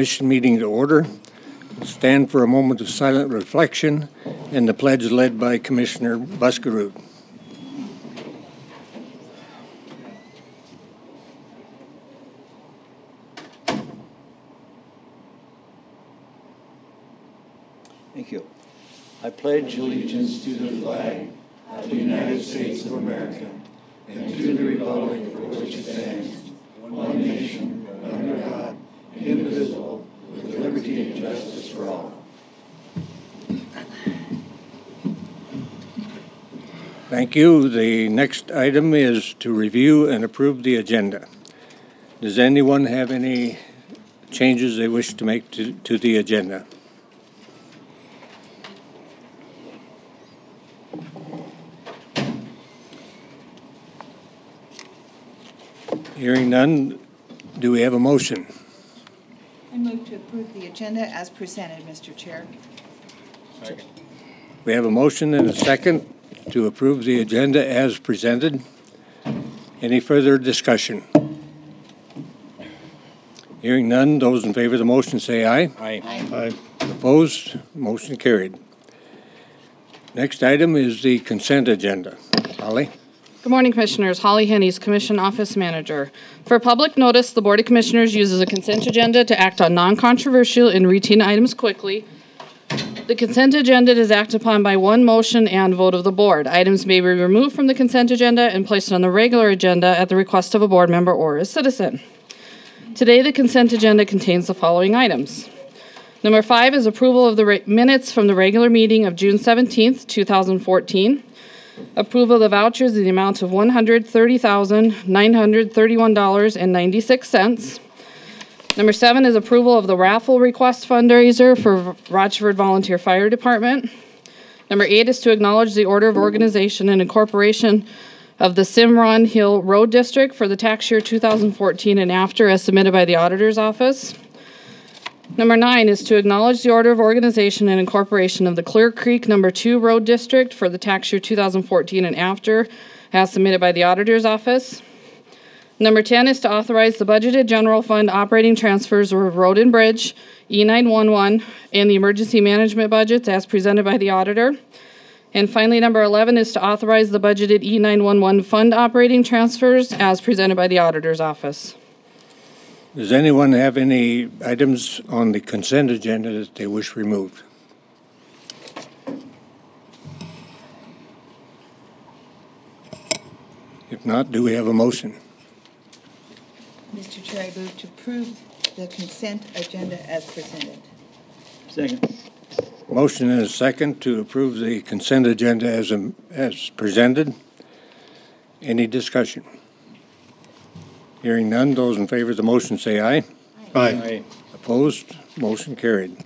Commission meeting to order. Stand for a moment of silent reflection and the pledge led by Commissioner Buskerud. Thank you. I pledge allegiance to the flag of the United States of America and to the republic for which it stands, one nation, under God, indivisible, with liberty and justice for all. Thank you. The next item is to review and approve the agenda. Does anyone have any changes they wish to make to the agenda? Hearing none, do we have a motion? I move to approve the agenda as presented, Mr. Chair. Second. We have a motion and a second to approve the agenda as presented. Any further discussion? Hearing none, those in favor of the motion say aye. Aye. Aye. Opposed? Motion carried. Next item is the consent agenda. Holly? Good morning, Commissioners. Holly Hennies, Commission Office Manager. For public notice, the Board of Commissioners uses a consent agenda to act on non-controversial and routine items quickly. The consent agenda is acted upon by one motion and vote of the Board. Items may be removed from the consent agenda and placed on the regular agenda at the request of a Board member or a citizen. Today, the consent agenda contains the following items. Number 5 is approval of the minutes from the regular meeting of June 17th, 2014. Approval of the vouchers in the amount of $130,931.96. Number 7 is approval of the raffle request fundraiser for Rochford Volunteer Fire Department. Number 8 is to acknowledge the order of organization and incorporation of the Cimarron Hill Road District for the tax year 2014 and after as submitted by the Auditor's Office. Number 9 is to acknowledge the order of organization and incorporation of the Clear Creek Number 2 Road District for the tax year 2014 and after, as submitted by the Auditor's Office. Number 10 is to authorize the budgeted general fund operating transfers of Road and Bridge, E911, and the emergency management budgets as presented by the Auditor. And finally, number 11 is to authorize the budgeted E911 fund operating transfers as presented by the Auditor's Office. Does anyone have any items on the consent agenda that they wish removed? If not, do we have a motion? Mr. Chair, I move to approve the consent agenda as presented. Second. Motion and a second to approve the consent agenda as presented. Any discussion? Hearing none, those in favor of the motion say aye. Aye. Opposed? Motion carried.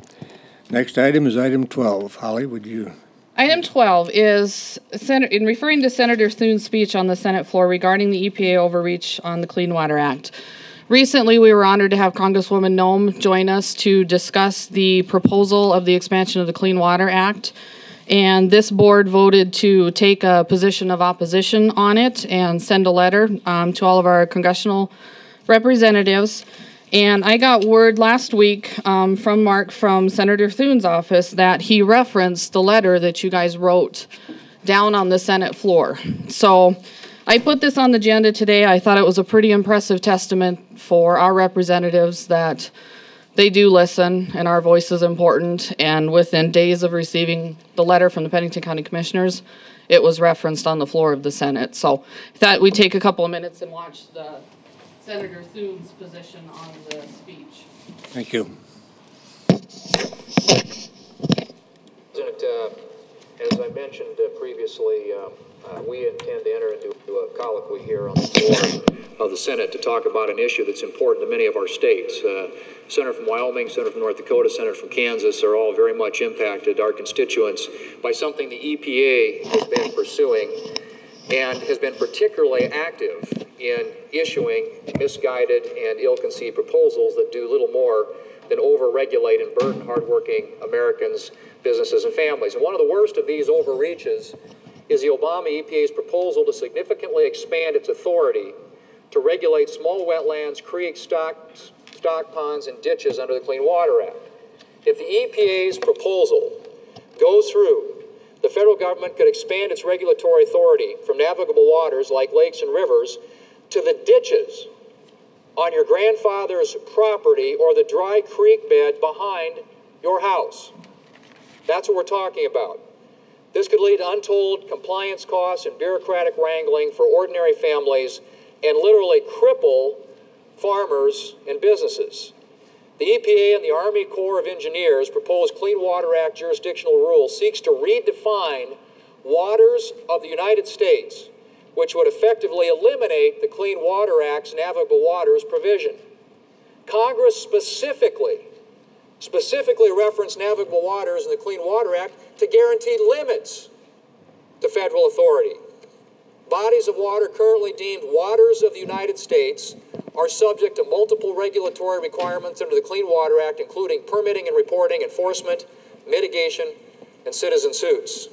Next item is item 12. Holly, would you? Item 12 is in referring to Senator Thune's speech on the Senate floor regarding the EPA overreach on the Clean Water Act. Recently, we were honored to have Congresswoman Noem join us to discuss the proposal of the expansion of the Clean Water Act. And this board voted to take a position of opposition on it and send a letter to all of our congressional representatives. And I got word last week from Mark from Senator Thune's office that he referenced the letter that you guys wrote down on the Senate floor. So I put this on the agenda today. I thought it was a pretty impressive testament for our representatives that they do listen, and our voice is important. And within days of receiving the letter from the Pennington County Commissioners, it was referenced on the floor of the Senate. So I thought we'd take a couple of minutes and watch the Senator Thune's position on the speech. Thank you. President, as I mentioned previously, we intend to enter into a colloquy here on the floor of the Senate to talk about an issue that's important to many of our states. Senator from Wyoming, Senator from North Dakota, Senator from Kansas are all very much impacted, our constituents, by something the EPA has been pursuing and has been particularly active in issuing misguided and ill-conceived proposals that do little more than over-regulate and burden hardworking Americans, businesses, and families. And one of the worst of these overreaches is the Obama EPA's proposal to significantly expand its authority to regulate small wetlands, creek stocks, stock ponds, and ditches under the Clean Water Act. If the EPA's proposal goes through, the federal government could expand its regulatory authority from navigable waters like lakes and rivers to the ditches on your grandfather's property or the dry creek bed behind your house. That's what we're talking about. This could lead to untold compliance costs and bureaucratic wrangling for ordinary families and literally cripple farmers and businesses. The EPA and the Army Corps of Engineers' proposed Clean Water Act jurisdictional rule seeks to redefine waters of the United States, which would effectively eliminate the Clean Water Act's navigable waters provision. Congress specifically referenced navigable waters in the Clean Water Act to guarantee limits to federal authority. Bodies of water currently deemed waters of the United States are subject to multiple regulatory requirements under the Clean Water Act, including permitting and reporting, enforcement, mitigation, and citizen suits.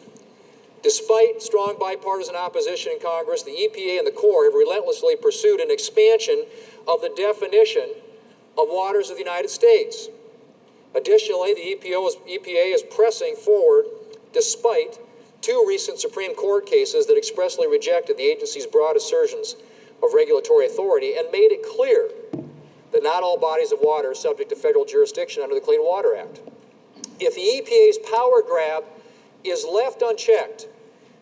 Despite strong bipartisan opposition in Congress, the EPA and the Corps have relentlessly pursued an expansion of the definition of waters of the United States. Additionally, the EPA is pressing forward despite two recent Supreme Court cases that expressly rejected the agency's broad assertions of regulatory authority and made it clear that not all bodies of water are subject to federal jurisdiction under the Clean Water Act. If the EPA's power grab is left unchecked,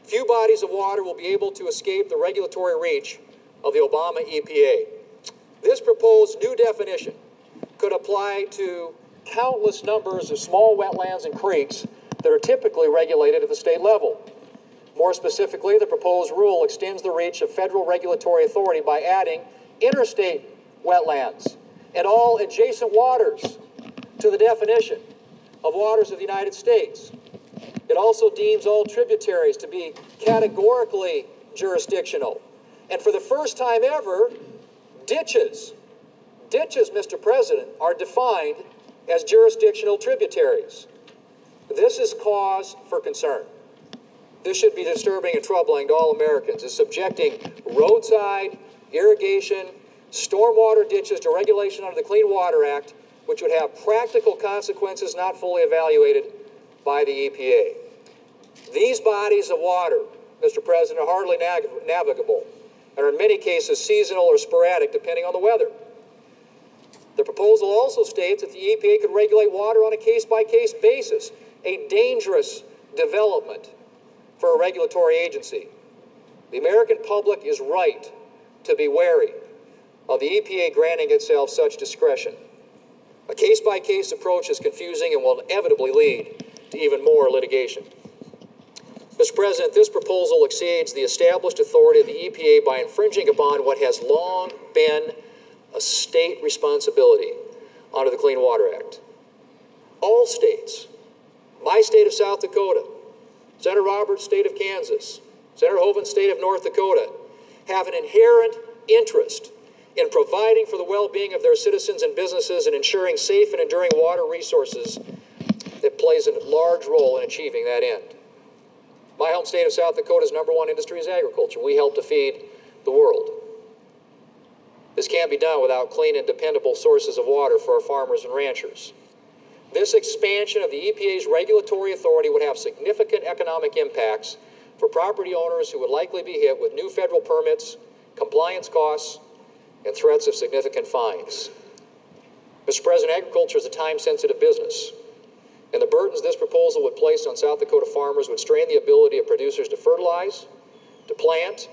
few bodies of water will be able to escape the regulatory reach of the Obama EPA. This proposed new definition could apply to countless numbers of small wetlands and creeks that are typically regulated at the state level. More specifically, the proposed rule extends the reach of federal regulatory authority by adding interstate wetlands and all adjacent waters to the definition of waters of the United States. It also deems all tributaries to be categorically jurisdictional. And for the first time ever, ditches, Mr. President, are defined as jurisdictional tributaries. This is cause for concern. This should be disturbing and troubling to all Americans. It's subjecting roadside, irrigation, stormwater ditches to regulation under the Clean Water Act, which would have practical consequences not fully evaluated by the EPA. These bodies of water, Mr. President, are hardly navigable and are in many cases seasonal or sporadic depending on the weather. The proposal also states that the EPA could regulate water on a case-by-case basis, a dangerous development for a regulatory agency. The American public is right to be wary of the EPA granting itself such discretion. A case-by-case approach is confusing and will inevitably lead to even more litigation. Mr. President, this proposal exceeds the established authority of the EPA by infringing upon what has long been a state responsibility under the Clean Water Act. All states, my state of South Dakota, Senator Roberts' state of Kansas, Senator Hovind's state of North Dakota, have an inherent interest in providing for the well-being of their citizens and businesses and ensuring safe and enduring water resources that plays a large role in achieving that end. My home state of South Dakota's #1 industry is agriculture. We help to feed the world. This can't be done without clean and dependable sources of water for our farmers and ranchers. This expansion of the EPA's regulatory authority would have significant economic impacts for property owners who would likely be hit with new federal permits, compliance costs, and threats of significant fines. Mr. President, agriculture is a time-sensitive business, and the burdens this proposal would place on South Dakota farmers would strain the ability of producers to fertilize, to plant,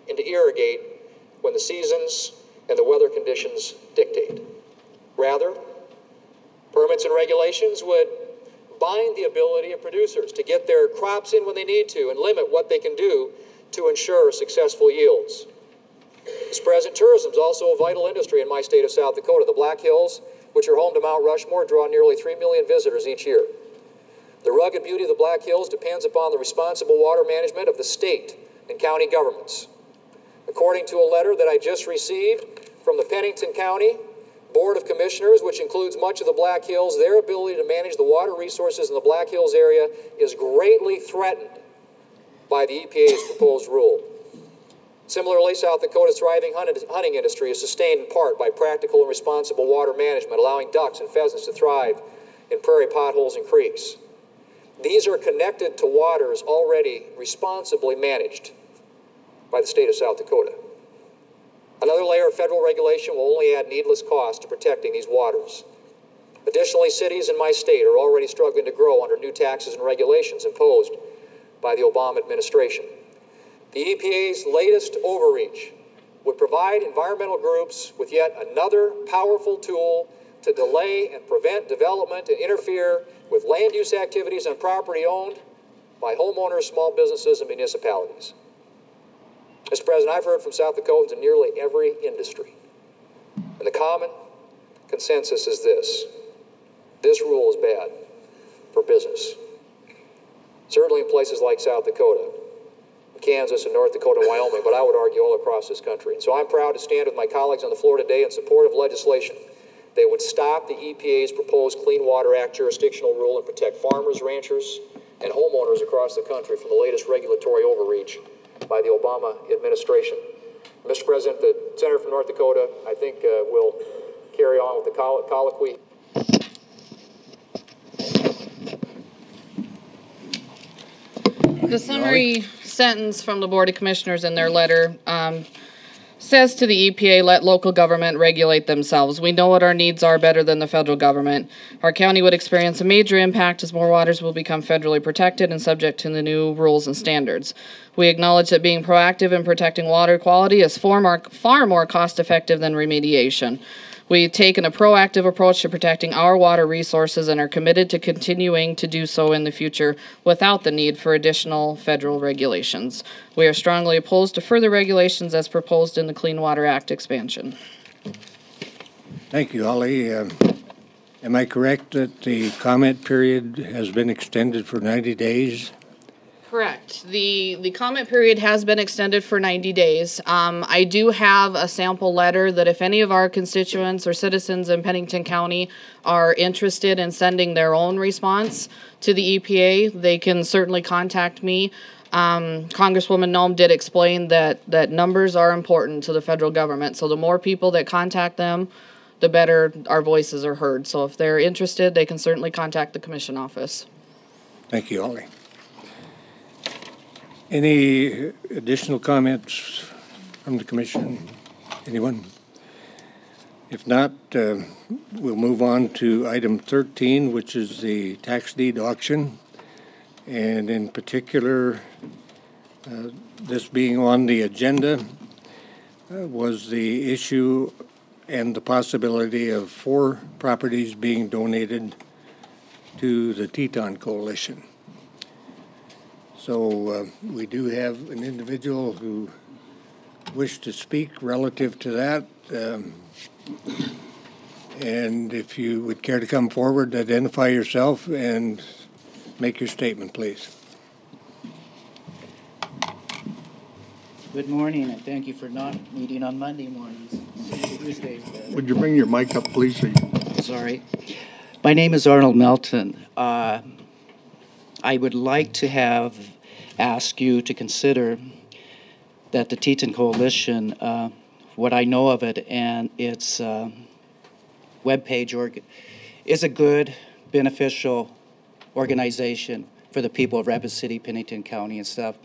and to irrigate when the seasons and the weather conditions dictate. Rather, permits and regulations would bind the ability of producers to get their crops in when they need to and limit what they can do to ensure successful yields. Mr. President, tourism is also a vital industry in my state of South Dakota. The Black Hills, which are home to Mount Rushmore, draw nearly 3 million visitors each year. The rugged beauty of the Black Hills depends upon the responsible water management of the state and county governments. According to a letter that I just received from the Pennington County Board of Commissioners, which includes much of the Black Hills, their ability to manage the water resources in the Black Hills area is greatly threatened by the EPA's proposed rule. Similarly, South Dakota's thriving hunting industry is sustained in part by practical and responsible water management, allowing ducks and pheasants to thrive in prairie potholes and creeks. These are connected to waters already responsibly managed by the state of South Dakota. Another layer of federal regulation will only add needless cost to protecting these waters. Additionally, cities in my state are already struggling to grow under new taxes and regulations imposed by the Obama administration. The EPA's latest overreach would provide environmental groups with yet another powerful tool to delay and prevent development and interfere with land use activities on property owned by homeowners, small businesses, and municipalities. Mr. President, I've heard from South Dakotans in nearly every industry, and the common consensus is this: this rule is bad for business. Certainly in places like South Dakota, Kansas, and North Dakota, and Wyoming, but I would argue all across this country. And so I'm proud to stand with my colleagues on the floor today in support of legislation that would stop the EPA's proposed Clean Water Act jurisdictional rule and protect farmers, ranchers, and homeowners across the country from the latest regulatory overreach by the Obama administration. Mr. President, the Senator from North Dakota, I think, will carry on with the colloquy. The summary sentence from the Board of Commissioners in their letter says to the EPA, let local government regulate themselves. We know what our needs are better than the federal government. Our county would experience a major impact as more waters will become federally protected and subject to the new rules and standards. We acknowledge that being proactive in protecting water quality is far more cost-effective than remediation. We've taken a proactive approach to protecting our water resources and are committed to continuing to do so in the future without the need for additional federal regulations. We are strongly opposed to further regulations as proposed in the Clean Water Act expansion. Thank you, Holly. Am I correct that the comment period has been extended for 90 days? Correct. The comment period has been extended for 90 days. I do have a sample letter that if any of our constituents or citizens in Pennington County are interested in sending their own response to the EPA, they can certainly contact me. Congresswoman Noem did explain that numbers are important to the federal government, so the more people that contact them, the better our voices are heard. So if they're interested, they can certainly contact the commission office. Thank you, Holly. Any additional comments from the commission? Anyone? If not, we'll move on to item 13, which is the tax deed auction. And in particular, this being on the agenda was the issue and the possibility of 4 properties being donated to the Teton Coalition. So we do have an individual who wished to speak relative to that. And if you would care to come forward, identify yourself and make your statement, please. Good morning, and thank you for not meeting on Monday mornings. Tuesdays. Would you bring your mic up, please? Sorry. My name is Arnold Melton. I would like to ask you to consider that the Teton Coalition, what I know of it and its webpage is a good, beneficial organization for the people of Rapid City, Pennington County and stuff,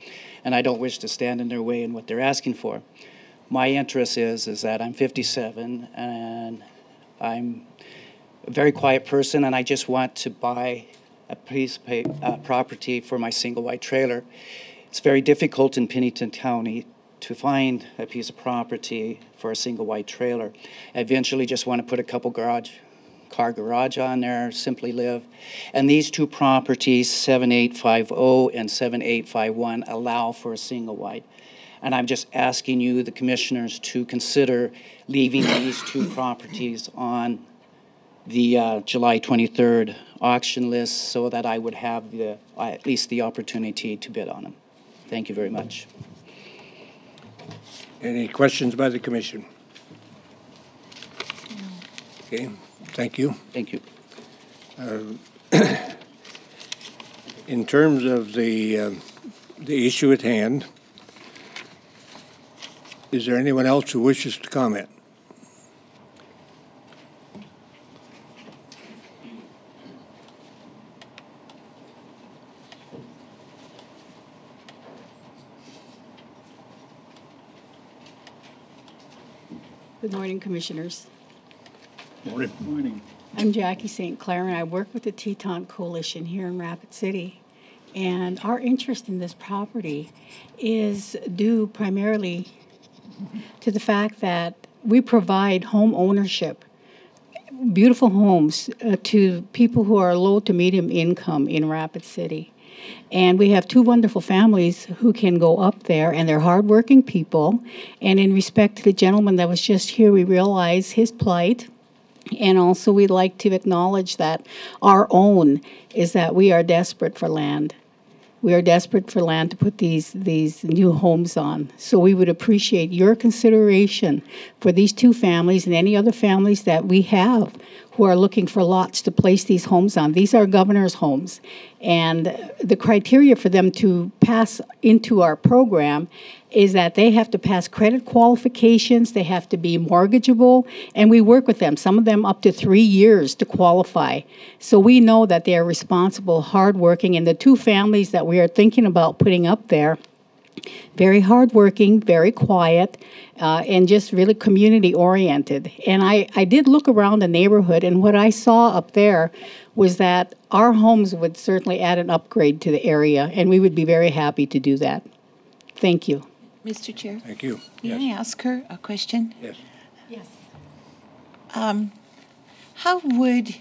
and I don't wish to stand in their way in what they're asking for. My interest is that I'm 57 and I'm a very quiet person, and I just want to buy a piece of property for my single wide trailer. It's very difficult in Pennington County to find a piece of property for a single wide trailer. I eventually just want to put a couple car garage on there, simply live. And these 2 properties, 7850 and 7851, allow for a single wide. And I'm just asking you, the commissioners, to consider leaving these 2 properties on the July 23rd auction list so that I would have at least the opportunity to bid on them. Thank you very much. Any questions by the commission? Okay, thank you. Thank you. In terms of the issue at hand, Is there anyone else who wishes to comment? Good morning, Commissioners. Morning. Morning. I'm Jackie St. Clair, and I work with the Teton Coalition here in Rapid City. And our interest in this property is due primarily to the fact that we provide home ownership, beautiful homes, to people who are low to medium income in Rapid City. And we have two wonderful families who can go up there, and they're hardworking people. And in respect to the gentleman that was just here, we realize his plight. And also, we'd like to acknowledge that our own is that we are desperate for land. We are desperate for land to put these new homes on. So we would appreciate your consideration for these two families and any other families that we have who are looking for lots to place these homes on. These are governor's homes. And the criteria for them to pass into our program is that they have to pass credit qualifications, they have to be mortgageable, and we work with them, some of them up to 3 years to qualify. So we know that they are responsible, hardworking, and the two families that we are thinking about putting up there, very hardworking, very quiet, and just really community-oriented. And I did look around the neighborhood, and what I saw up there was that our homes would certainly add an upgrade to the area, and we would be very happy to do that. Thank you. Mr. Chair, Thank you. may I ask her a question? Yes. Yes. How would,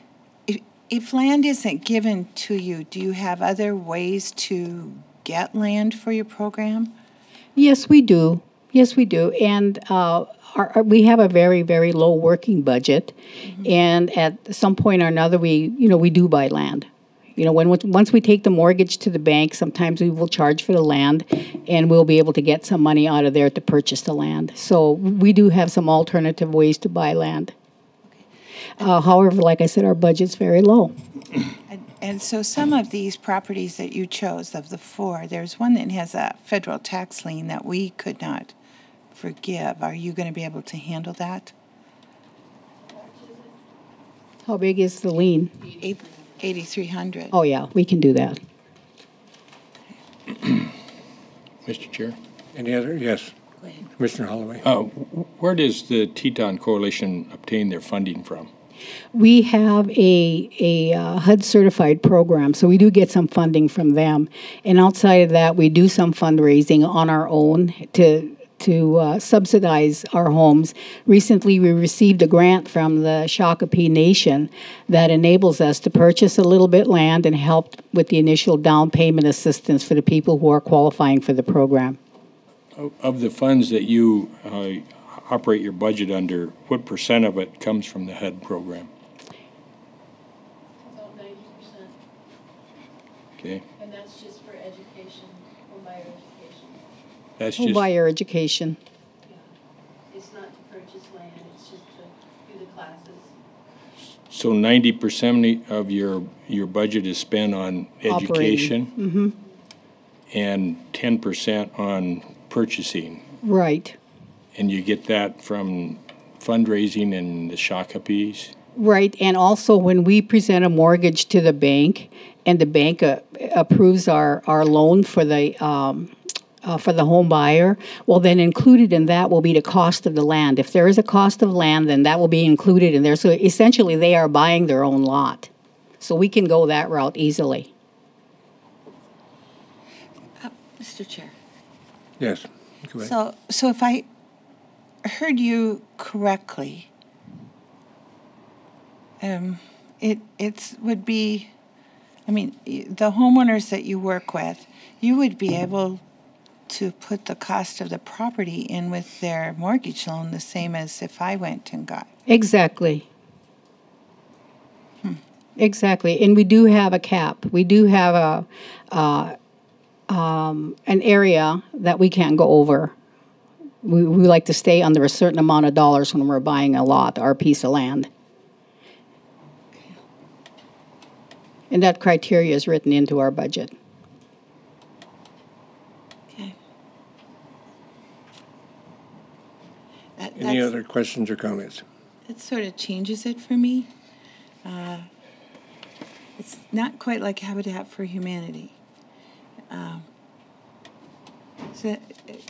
if land isn't given to you, do you have other ways to get land for your program? Yes, we do. Yes, we do. And we have a very, very low working budget. Mm-hmm. And at some point or another, we do buy land. Once we take the mortgage to the bank, sometimes we will charge for the land, and we'll be able to get some money out of there to purchase the land. So we do have some alternative ways to buy land. However, like I said, our budget's very low. And so some of these properties that you chose, of the four, there's one that has a federal tax lien that we could not forgive. Are you going to be able to handle that? How big is the lien? 8,300. Oh, yeah, we can do that. Mr. Chair, Any other? Yes. Go ahead. Commissioner Holloway. where does the Teton Coalition obtain their funding from? We have a HUD-certified program, so we do get some funding from them. And outside of that, we do some fundraising on our own to subsidize our homes. Recently, we received a grant from the Shakopee Nation that enables us to purchase a little bit land and help with the initial down payment assistance for the people who are qualifying for the program. Of the funds that you operate your budget under, what % of it comes from the HUD program? About 90%. Okay, And that's just for education, homebuyer education. that's We'll just, buy your education. Yeah. It's not to purchase land, it's just to do the classes. so 90% of your budget is spent on education? Mm-hmm. And 10% on purchasing? Right. And you get that from fundraising and the Shakopees? Right, and also when we present a mortgage to the bank, and the bank approves our loan for the home buyer, well, then included in that will be the cost of the land. If there is a cost of land, then that will be included in there. So essentially, they are buying their own lot. So we can go that route easily. Mr. Chair. Yes. Go ahead. So if I heard you correctly, it would be, I mean, the homeowners that you work with, you would be able to put the cost of the property in with their mortgage loan the same as if I went and got. Exactly. Exactly, and we do have a cap. We do have an area that we can't go over. We like to stay under a certain amount of dollars when we're buying a lot, our piece of land. And that criteria is written into our budget. Okay. Any other questions or comments? It sort of changes it for me. It's not quite like Habitat for Humanity. So,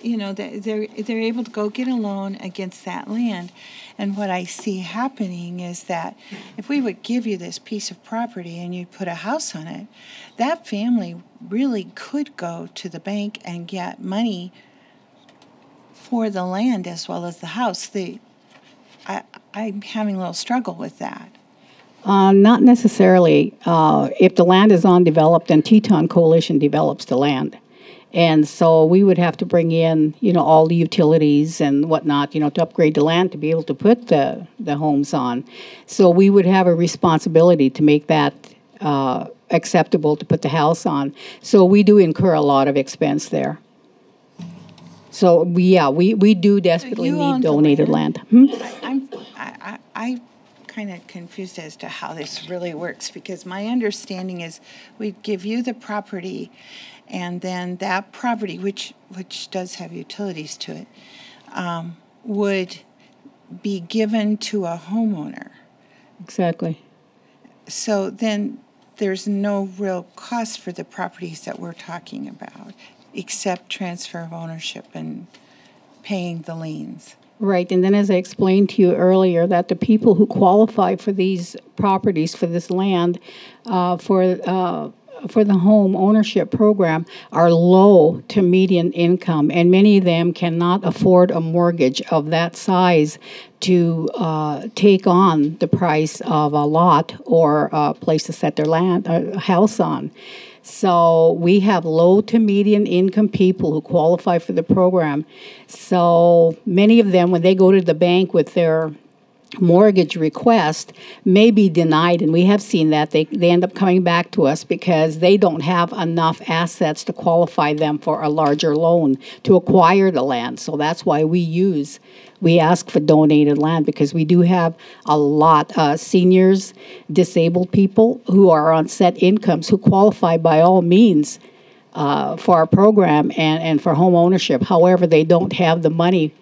you know, they're able to go get a loan against that land. And what I see happening is that if we would give you this piece of property and you'd put a house on it, that family really could go to the bank and get money for the land as well as the house. I'm having a little struggle with that. Not necessarily. If the land is undeveloped, then Teton Coalition develops the land. And so we would have to bring in, you know, all the utilities and whatnot, you know, to upgrade the land to be able to put the homes on. So we would have a responsibility to make that acceptable to put the house on. So we do incur a lot of expense there. So we do desperately need donated land. I'm kind of confused as to how this really works, because my understanding is we'd give you the property, and then that property, which does have utilities to it, would be given to a homeowner. Exactly. So then there's no real cost for the properties that we're talking about, except transfer of ownership and paying the liens. Right, and then as I explained to you earlier, that the people who qualify for these properties, for this land, for the home ownership program are low to median income, and many of them cannot afford a mortgage of that size to take on the price of a lot or a place to set their land, a house on. So we have low to median income people who qualify for the program. So many of them, when they go to the bank with their mortgage request, may be denied, and we have seen that. They end up coming back to us because they don't have enough assets to qualify them for a larger loan to acquire the land. So that's why we ask for donated land, because we do have a lot of seniors, disabled people who are on set incomes who qualify by all means for our program and for home ownership. However, they don't have the money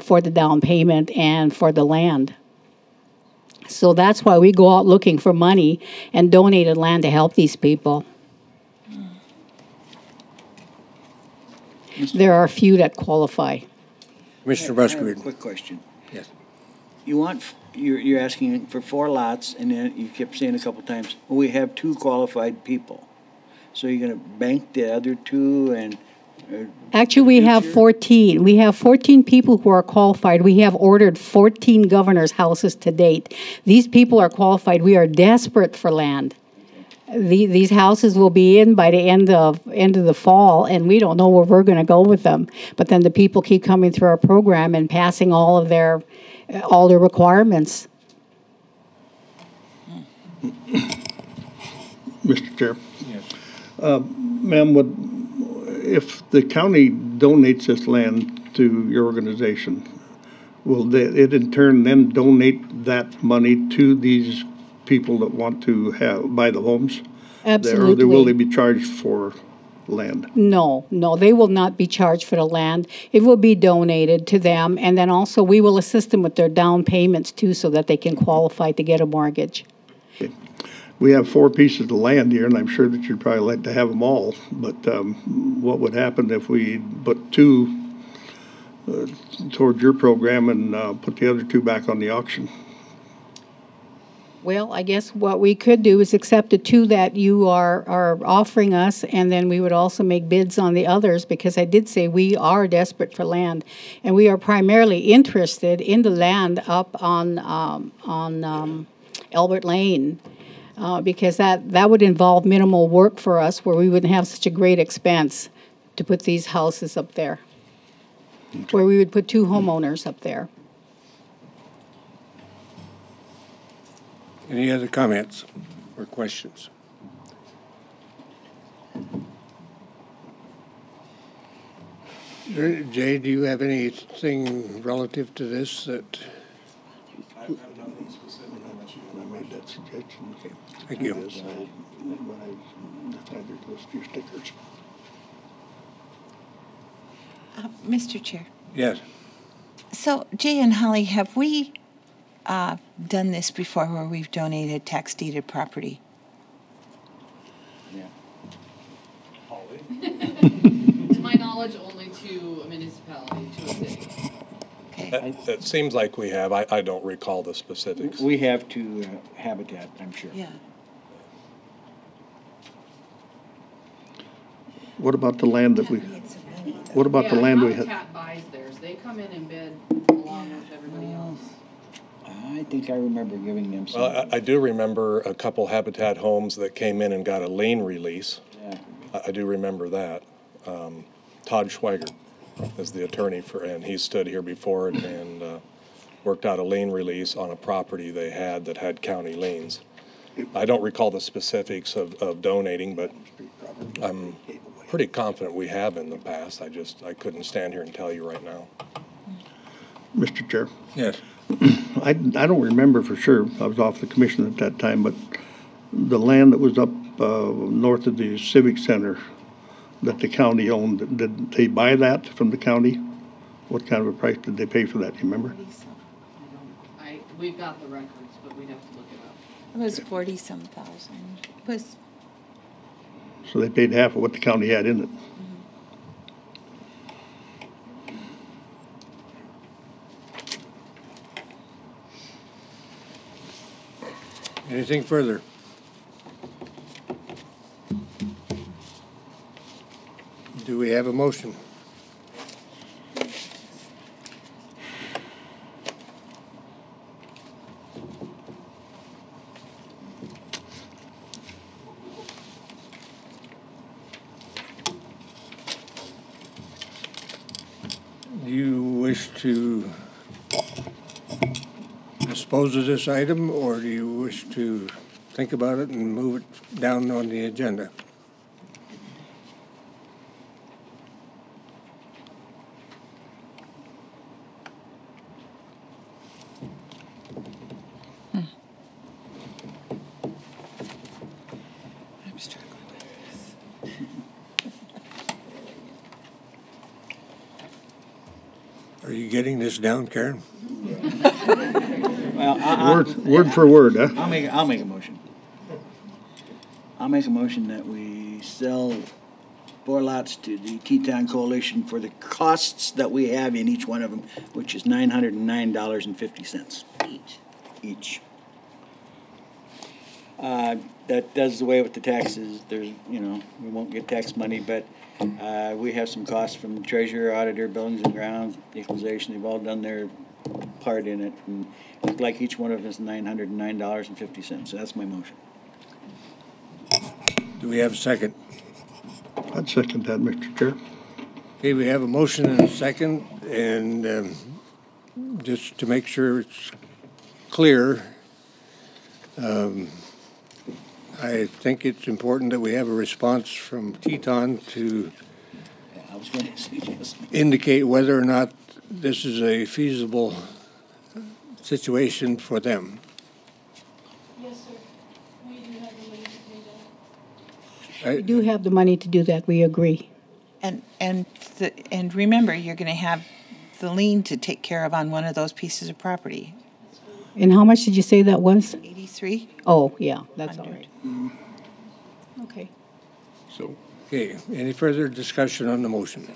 for the down payment and for the land. So that's why we go out looking for money and donated land to help these people. There are a few that qualify. Mr. I have a Buskard. quick question. Yes. You're asking for 4 lots, and then you kept saying a couple times, well, we have 2 qualified people. So you're going to bank the other 2 and... Actually, we have 14. We have 14 people who are qualified. We have ordered 14 governor's houses to date. These people are qualified. We are desperate for land. These houses will be in by the end of the fall, and we don't know where we're going to go with them. But then the people keep coming through our program and passing all their requirements. Mr. Chair. Yes. Ma'am, if the county donates this land to your organization, will it in turn then donate that money to these people that want to buy the homes? Absolutely. Or will they be charged for land? No, they will not be charged for the land. It will be donated to them, and then also we will assist them with their down payments too, so that they can qualify to get a mortgage. Okay. We have 4 pieces of land here, and I'm sure that you'd probably like to have them all, but what would happen if we put 2 towards your program and put the other 2 back on the auction? Well, I guess what we could do is accept the 2 that you are offering us, and then we would also make bids on the others, because I did say we are desperate for land, and we are primarily interested in the land up on Albert Lane, because that would involve minimal work for us, where we wouldn't have such a great expense to put these houses up there, where we would put 2 homeowners up there. Any other comments or questions? Jay, do you have anything relative to this that? I have nothing specific when I made that suggestion. Okay. Thank you. When I decided to list your stickers. Mr. Chair. Yes. So, Jay and Holly, have we done this before where we've donated tax deeded property? Yeah. To my knowledge, only to a municipality, to a city. Okay. It seems like we have. I don't recall the specifics. We have to Habitat, I'm sure. Yeah. What about the land that we, what about the Yeah, land we had? Habitat buys theirs. They come in and bid along with everybody else. I think I remember giving them some. Well, I do remember a couple Habitat homes that came in and got a lien release. Yeah. I do remember that. Todd Schweiger is the attorney for, and he stood here before and worked out a lien release on a property they had that had county liens. I don't recall the specifics of donating, but I'm pretty confident we have in the past. I couldn't stand here and tell you right now. Mr. Chair, Yes. I don't remember for sure, I was off the commission at that time, but the land that was up north of the Civic Center that the county owned, did they buy that from the county? What kind of a price did they pay for that, do you remember? We've got the records, but we'd have to look it up. It was 40-some thousand. It was, So they paid half of what the county had in it. Anything further? Do we have a motion? Do you wish to dispose of this item, or do you wish to think about it and move it down on the agenda? I'm struggling with this. Are you getting this down, Karen? Well, Word for word, huh? I'll make a motion. I'll make a motion that we sell 4 lots to the Teton Coalition for the costs that we have in each one of them, which is $909.50 each. That does away with the taxes. There's, we won't get tax money, but we have some costs from the treasurer, auditor, buildings and grounds, equalization. They've all done their part in it, and it looked like each one of them is $909.50. So that's my motion. Do we have a second? I'd second that, Mr. Chair. Okay, we have a motion and a second, and just to make sure it's clear, I think it's important that we have a response from Teton to I was going to suggest. indicate whether or not this is a feasible situation for them. Yes, sir. We do have the money to pay that. We do have the money to do that, we agree. And remember, you're going to have the lien to take care of on one of those pieces of property. And how much did you say that was? 83? Oh, yeah, that's all 100. right. Okay. So Okay, any further discussion on the motion?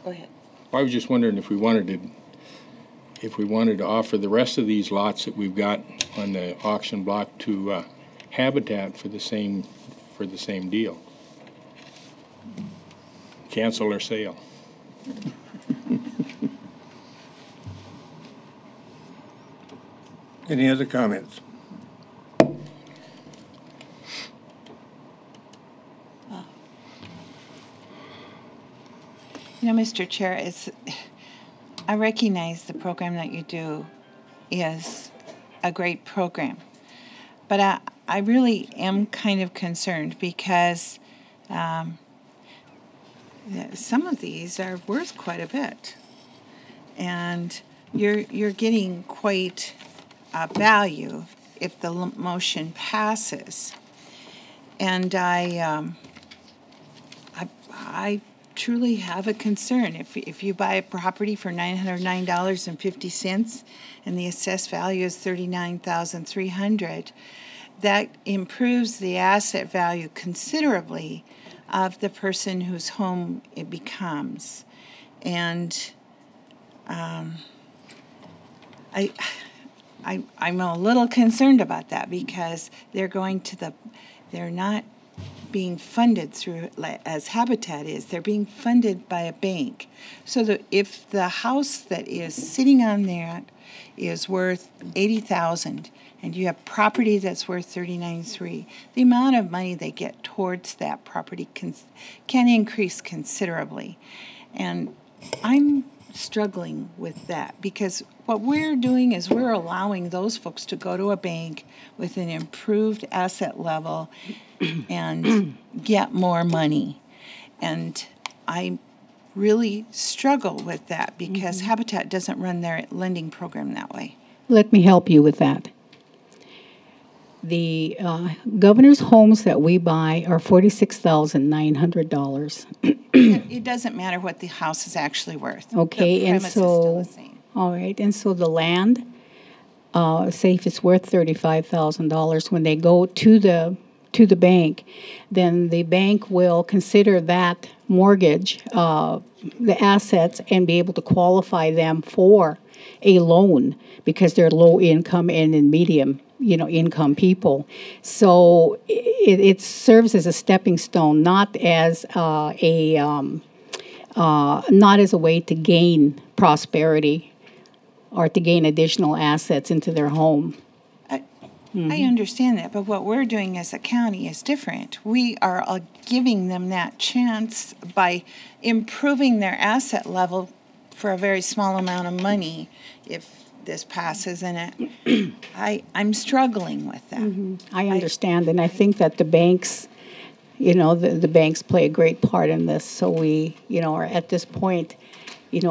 Go ahead. I was just wondering if we wanted to offer the rest of these lots that we've got on the auction block to Habitat for the same deal. Cancel our sale. Any other comments? Mr. Chair, I recognize the program that you do is a great program, but I really am kind of concerned because some of these are worth quite a bit, and you're getting quite a value if the motion passes, and I truly have a concern. If you buy a property for $909.50 and the assessed value is $39,300, that improves the asset value considerably of the person whose home it becomes. And I'm a little concerned about that because they're not being funded through, as Habitat is, they're being funded by a bank. So that if the house that is sitting on that is worth $80,000 and you have property that's worth $39,300, the amount of money they get towards that property can increase considerably. And I'm struggling with that because what we're doing is we're allowing those folks to go to a bank with an improved asset level and get more money. And I really struggle with that because Habitat doesn't run their lending program that way. Let me help you with that. The governor's homes that we buy are $46,900. It doesn't matter what the house is actually worth. Okay, the and premise is still so, the same. all right, and so the land, say if it's worth $35,000, when they go to the bank, then the bank will consider that mortgage, the assets, and be able to qualify them for a loan because they're low income and in medium income people. So it serves as a stepping stone, not as not as a way to gain prosperity or to gain additional assets into their home. I understand that, but what we're doing as a county is different. We are giving them that chance by improving their asset level for a very small amount of money if this passes, and I'm struggling with that. I understand, and I think that the banks, the banks play a great part in this. So we, are at this point,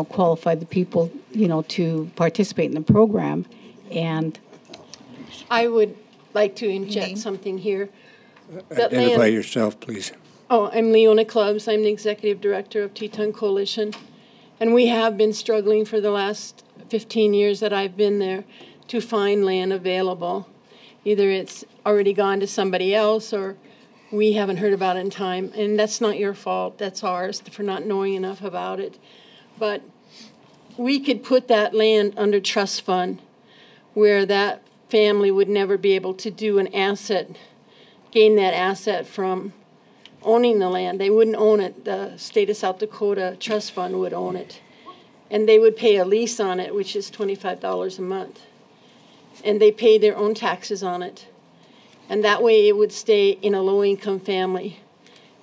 qualify the people, to participate in the program. And I would like to inject something here. Identify yourself, please. Oh, I'm Leona Clubs. I'm the executive director of Teton Coalition. And we have been struggling for the last 15 years that I've been there to find land available. Either it's already gone to somebody else or we haven't heard about it in time. And that's not your fault. That's ours for not knowing enough about it. But we could put that land under trust fund where that family would never be able to do an asset, gain that asset from owning the land. They wouldn't own it. The state of South Dakota trust fund would own it. And they would pay a lease on it, which is $25 a month. And they pay their own taxes on it. And that way it would stay in a low-income family.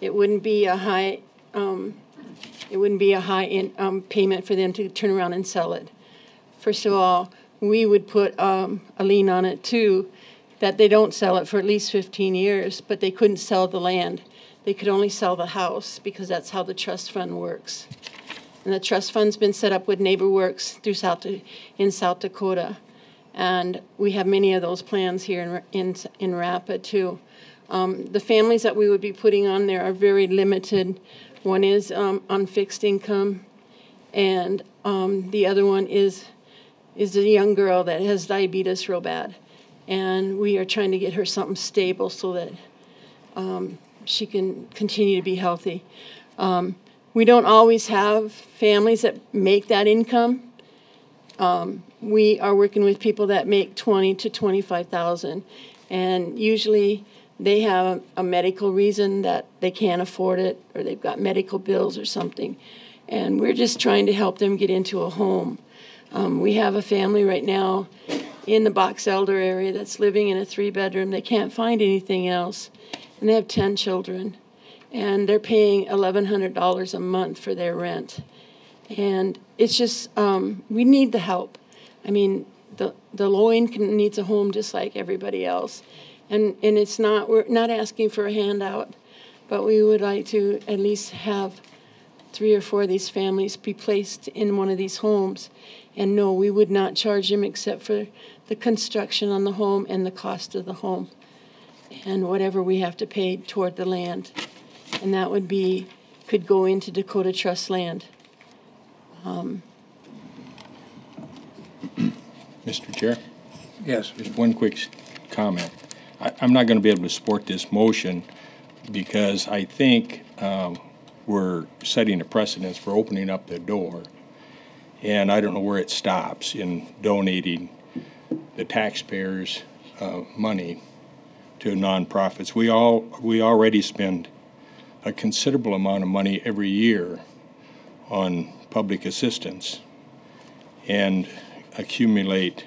It wouldn't be a high payment for them to turn around and sell it. First of all, we would put a lien on it too, that they don't sell it for at least 15 years, but they couldn't sell the land. They could only sell the house because that's how the trust fund works. And the trust fund's been set up with NeighborWorks in South Dakota. And we have many of those plans here in Rapid too. The families that we would be putting on there are very limited. One is on fixed income, and the other one is a young girl that has diabetes real bad. And we are trying to get her something stable so that she can continue to be healthy. We don't always have families that make that income. We are working with people that make $20,000 to $25,000, and usually they have a medical reason that they can't afford it, or they've got medical bills or something, and we're just trying to help them get into a home. We have a family right now in the Box Elder area that's living in a 3-bedroom. They can't find anything else, and they have 10 children. And they're paying $1,100 a month for their rent. And it's just, we need the help. I mean, the low income needs a home just like everybody else. And it's not, we're not asking for a handout, but we would like to at least have 3 or 4 of these families be placed in one of these homes. And no, we would not charge them except for the construction on the home and the cost of the home and whatever we have to pay toward the land. And that would be could go into Dakota Trust land. Mr. Chair? Yes. Just one quick comment. I'm not going to be able to support this motion because I think we're setting a precedence for opening up the door. And I don't know where it stops in donating the taxpayers' money to nonprofits. We already spend a considerable amount of money every year on public assistance and accumulate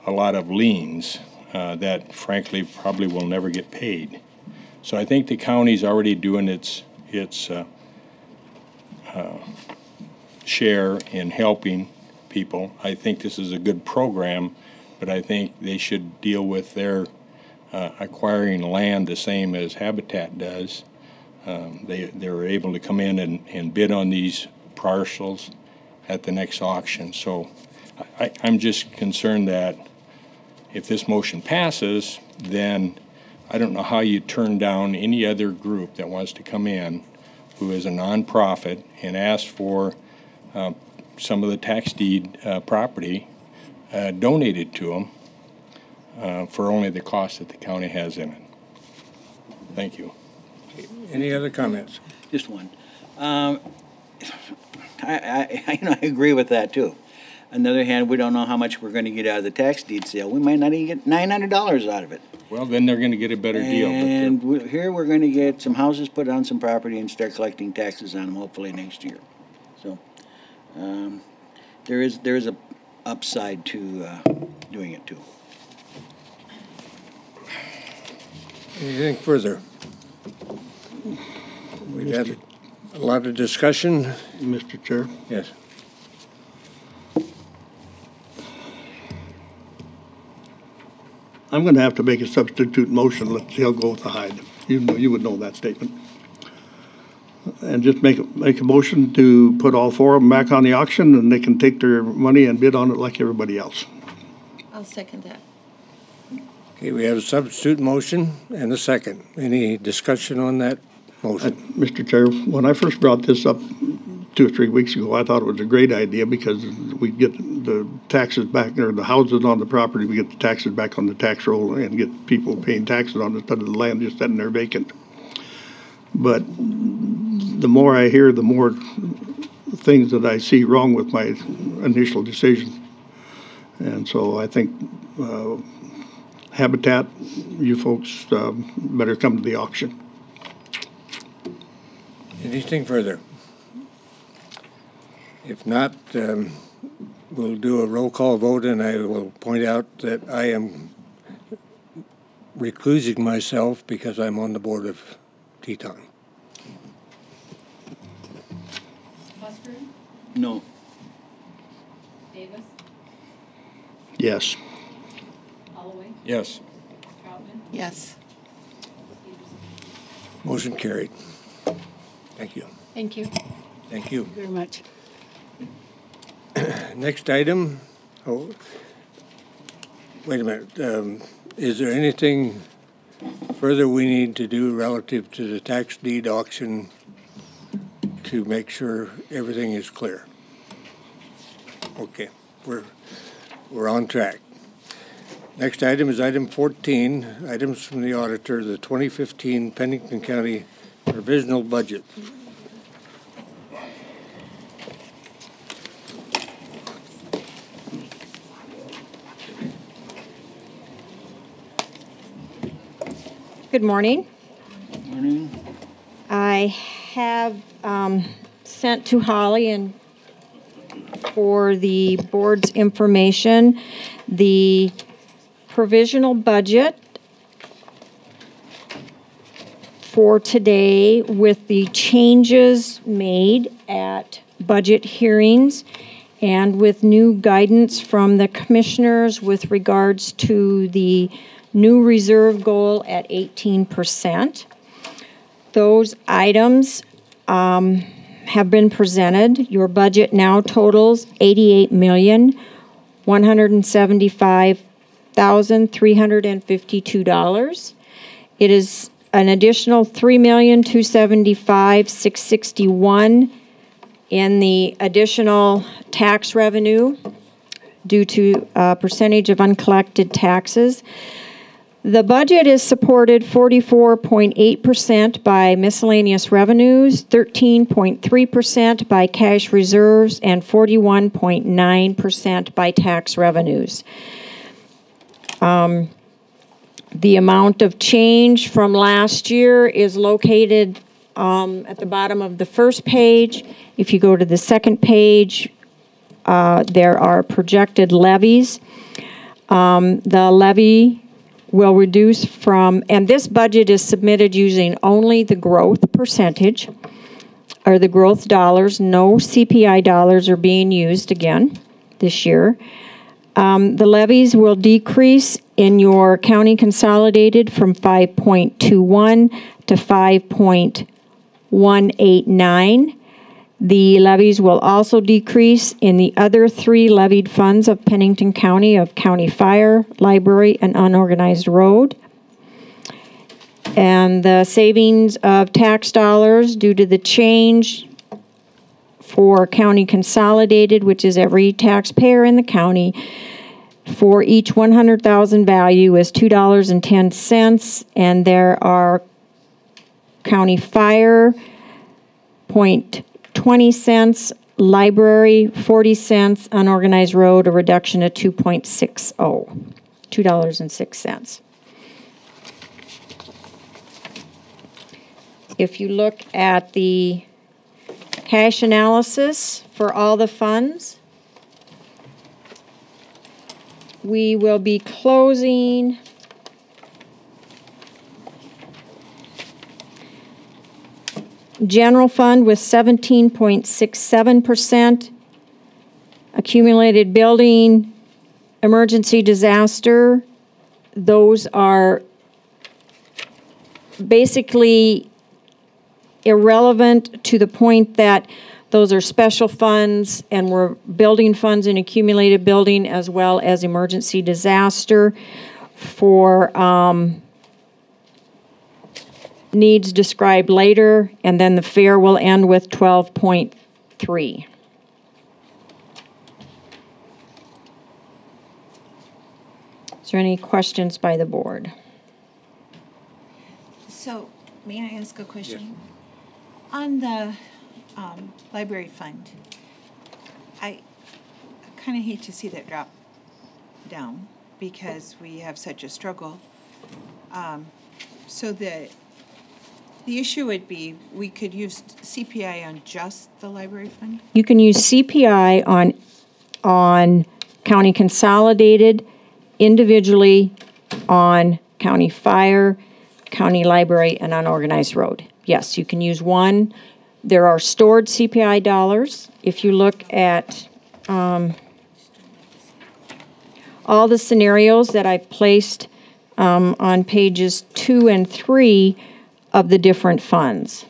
a lot of liens that frankly probably will never get paid. So I think the county's already doing its share in helping people. I think this is a good program, but I think they should deal with their acquiring land the same as Habitat does. They're able to come in and bid on these parcels at the next auction. So I'm just concerned that if this motion passes, then I don't know how you turn down any other group that wants to come in who is a nonprofit and ask for some of the tax deed property donated to them for only the cost that the county has in it. Thank you. Any other comments? Just one. I agree with that too. On the other hand, we don't know how much we're going to get out of the tax deed sale. We might not even get $900 out of it. Well, then they're going to get a better deal. And here we're going to get some houses put on some property and start collecting taxes on them hopefully next year. So there is a upside to doing it too. Anything further? We've had a lot of discussion. Mr. Chair. Yes. I'm going to have to make a substitute motion. Let Hill go with the hide. You would know that statement. And just make a motion to put all four of them back on the auction, and they can take their money and bid on it like everybody else. I'll second that. Okay, we have a substitute motion and a second. Any discussion on that motion? Mr. Chair, when I first brought this up 2 or 3 weeks ago, I thought it was a great idea because we get the taxes back, or the houses on the property, we get the taxes back on the tax roll and get people paying taxes on it instead of the land just sitting there vacant. But the more I hear, the more things that I see wrong with my initial decision. And so I think Habitat, you folks better come to the auction. Anything further? If not, we'll do a roll call vote, and I will point out that I am reclusing myself because I'm on the board of Teton. Musgrave? No. Davis? Yes. Holloway? Yes. Troutman? Yes. Motion carried. Thank you. Thank you. Thank you. Very much. Next item. Oh, wait a minute. Is there anything further we need to do relative to the tax deed auction to make sure everything is clear? Okay, we're on track. Next item is item 14, items from the auditor, the 2015 Pennington County provisional budget. Good morning. Morning. I have sent to Holly and for the board's information the provisional budget for today with the changes made at budget hearings and with new guidance from the commissioners with regards to the new reserve goal at 18%. Those items have been presented. Your budget now totals $88,175,352. It is an additional $3,275,661 in the additional tax revenue due to percentage of uncollected taxes. The budget is supported 44.8% by miscellaneous revenues, 13.3% by cash reserves, and 41.9% by tax revenues. The amount of change from last year is located at the bottom of the first page. If you go to the second page, there are projected levies. The levy will reduce from, and this budget is submitted using only the growth percentage, or the growth dollars. No CPI dollars are being used again this year. The levies will decrease in your county consolidated from 5.21 to 5.189. The levies will also decrease in the other three levied funds of Pennington County of county fire, library, and unorganized road. And the savings of tax dollars due to the change for county consolidated, which is every taxpayer in the county, for each 100,000 value is $2.10, and there are county fire 0.20 cents, library 40 cents, unorganized road a reduction of 2.60, $2.06. If you look at the cash analysis for all the funds, we will be closing general fund with 17.67%, accumulated building, emergency disaster. Those are basically irrelevant to the point that those are special funds, and we're building funds in accumulated building as well as emergency disaster for needs described later, and then the fair will end with 12.3. Is there any questions by the board? So, may I ask a question? Yes. On the library fund, I kind of hate to see that drop down because we have such a struggle. So the issue would be we could use CPI on just the library fund? You can use CPI on county consolidated, individually on county fire, county library, and unorganized road. Yes, you can use one. There are stored CPI dollars. If you look at all the scenarios that I've placed on pages 2 and 3 of the different funds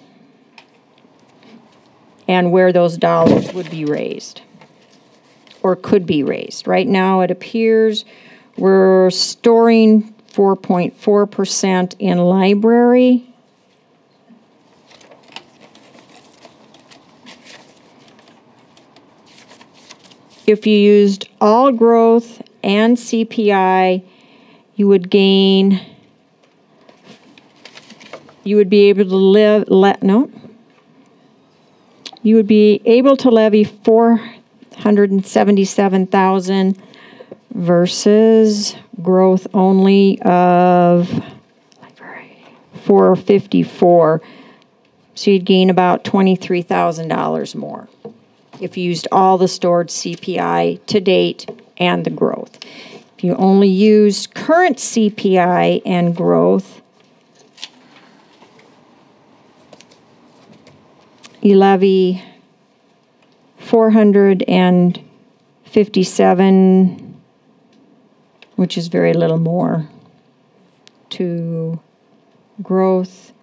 and where those dollars would be raised or could be raised. Right now it appears we're storing 4.4% in library. If you used all growth and CPI, you would gain, you would be able to you would be able to levy $477,000 versus growth only of $454. So you'd gain about $23,000 more if you used all the stored CPI to date and the growth. If you only use current CPI and growth, you levy $457, which is very little more, to growth,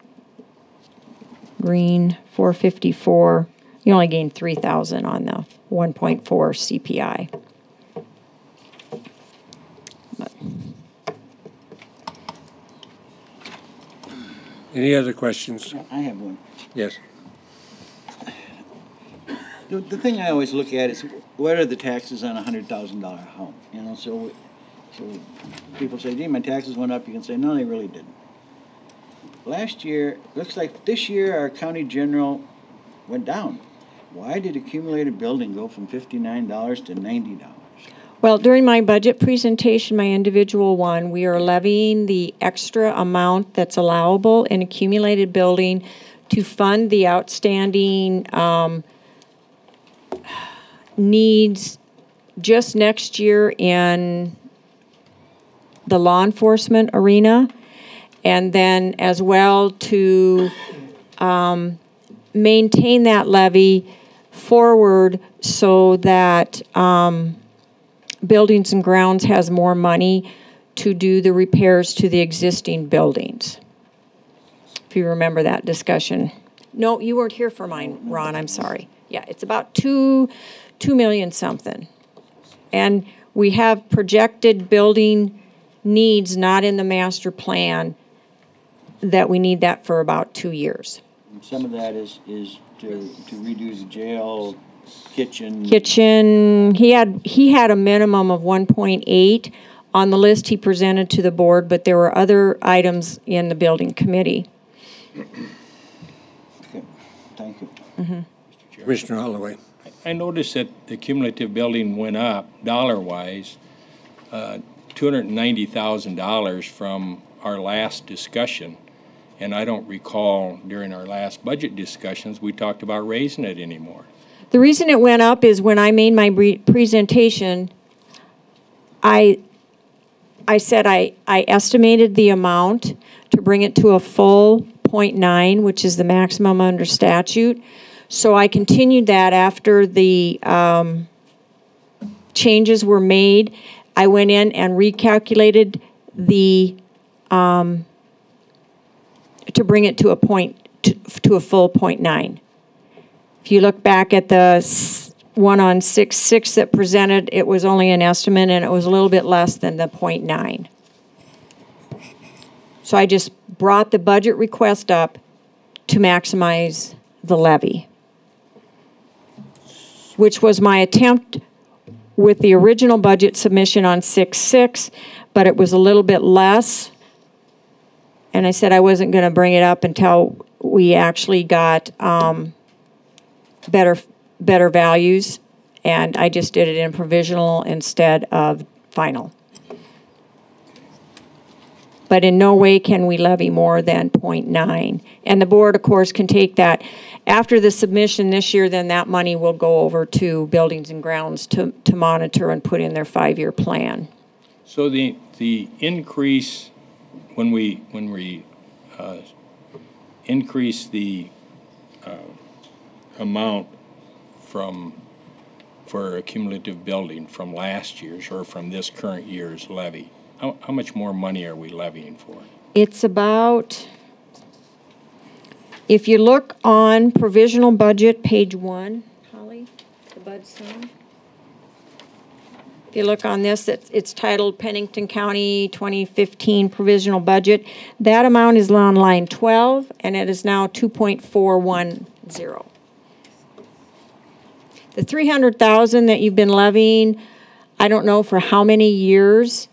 green, 454. You only gain $3,000 on the 1.4 CPI. Any other questions? I have one. Yes. The thing I always look at is what are the taxes on a $100,000 home? You know, so people say, gee, my taxes went up. You can say, no, they really didn't. Last year, looks like this year our county general went down. Why did accumulated building go from $59 to $90? Well, during my budget presentation, my individual one, we are levying the extra amount that's allowable in accumulated building to fund the outstanding needs just next year in the law enforcement arena, and then as well to maintain that levy forward so that Buildings and Grounds has more money to do the repairs to the existing buildings. If you remember that discussion. No, you weren't here for mine, Ron, I'm sorry. Yeah, it's about $2 million something. And we have projected building needs not in the master plan that we need that for about 2 years. And some of that is to redo the jail, kitchen. He had a minimum of 1.8 on the list he presented to the board, but there were other items in the building committee. Okay, thank you. Mm-hmm. Commissioner Holloway. I noticed that the cumulative building went up, dollar-wise, $290,000 from our last discussion. And I don't recall during our last budget discussions, we talked about raising it anymore. The reason it went up is when I made my presentation, I said I estimated the amount to bring it to a full 0.9, which is the maximum under statute. So I continued that after the changes were made. I went in and recalculated the to bring it to a full 0.9. If you look back at the one on 6.6 that presented, it was only an estimate and it was a little bit less than the 0.9. So I just brought the budget request up to maximize the levy, which was my attempt with the original budget submission on 6.6, but it was a little bit less. And I said I wasn't going to bring it up until we actually got better values, and I just did it in provisional instead of final. But in no way can we levy more than 0.9. And the board, of course, can take that. After the submission this year, then that money will go over to Buildings and Grounds to monitor and put in their 5-year plan. So the increase, when we increase the amount for a cumulative building from last year's or from this current year's levy, how much more money are we levying for? It's about, if you look on provisional budget, page 1, Holly, the bud sum. If you look on this, it's titled Pennington County 2015 Provisional Budget. That amount is on line 12, and it is now 2.410. The $300,000 that you've been levying, I don't know for how many years,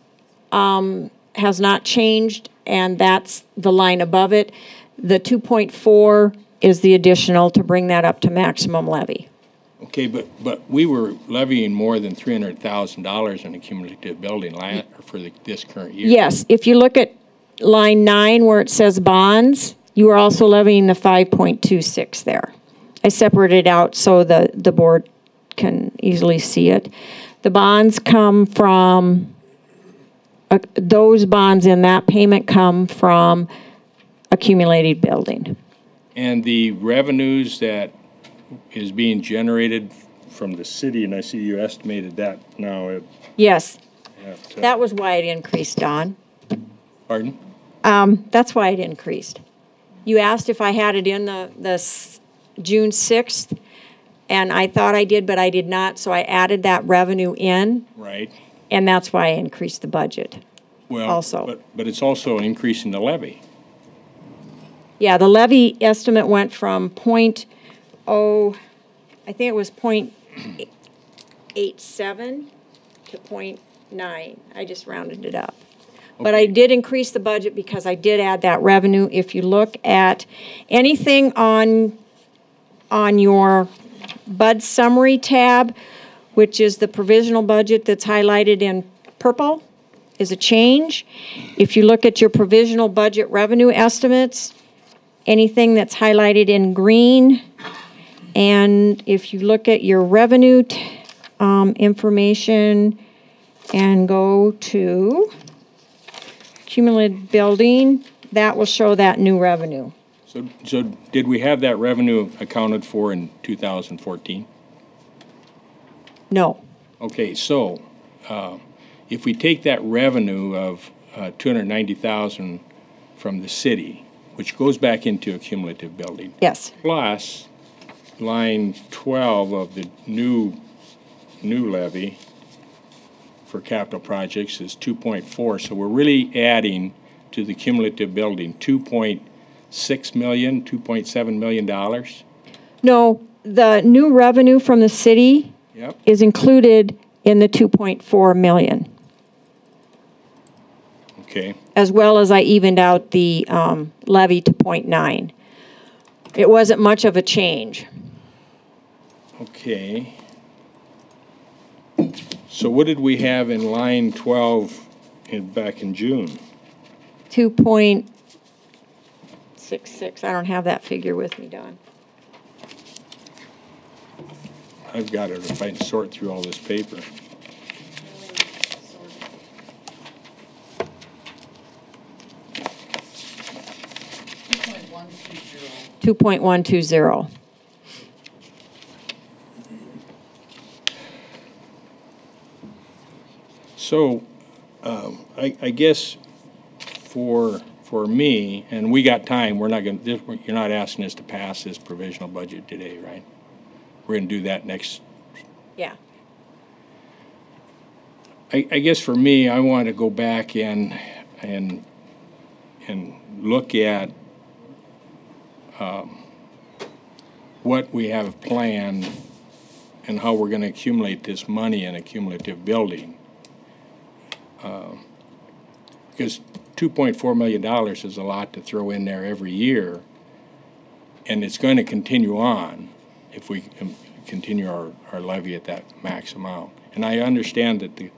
has not changed, and that's the line above it. The 2.4 is the additional to bring that up to maximum levy. Okay, but we were levying more than $300,000 in a cumulative building for this current year. Yes, if you look at line 9 where it says bonds, you are also levying the 5.26 there. I separated out so the board can easily see it. The bonds come from, those bonds in that payment come from accumulated building. And the revenues that is being generated from the city, and I see you estimated that now. Yes, that was why it increased, Don. Pardon? That's why it increased. You asked if I had it in the June 6th, and I thought I did, but I did not, so I added that revenue in. Right. And that's why I increased the budget. Well, also. But it's also increasing the levy. Yeah, the levy estimate went from I think it was 0.87 to 0.9. I just rounded it up. But I did increase the budget because I did add that revenue. If you look at anything on your BUD summary tab, which is the provisional budget that's highlighted in purple, is a change. If you look at your provisional budget revenue estimates, anything that's highlighted in green, and if you look at your revenue information and go to cumulative building, that will show that new revenue. So did we have that revenue accounted for in 2014? No. Okay, so if we take that revenue of $290,000 from the city, which goes back into a cumulative building. Yes. Plus line 12 of the new levy for capital projects is 2.4. So we're really adding to the cumulative building 2.6 million, $2.7 million. No, the new revenue from the city is included in the 2.4 million. Okay. As well as I evened out the levy to 0.9. It wasn't much of a change. Okay. So what did we have in line 12 back in June? 2.66. I don't have that figure with me, Don. I've got it if I can sort through all this paper. $2.120. So, I guess for me, and we got time. We're not going. You're not asking us to pass this provisional budget today, right? We're going to do that next. Yeah. I guess for me, I want to go back and look at what we have planned and how we're going to accumulate this money in a cumulative building. Because $2.4 million is a lot to throw in there every year, and it's going to continue on if we continue our levy at that max amount. And I understand that the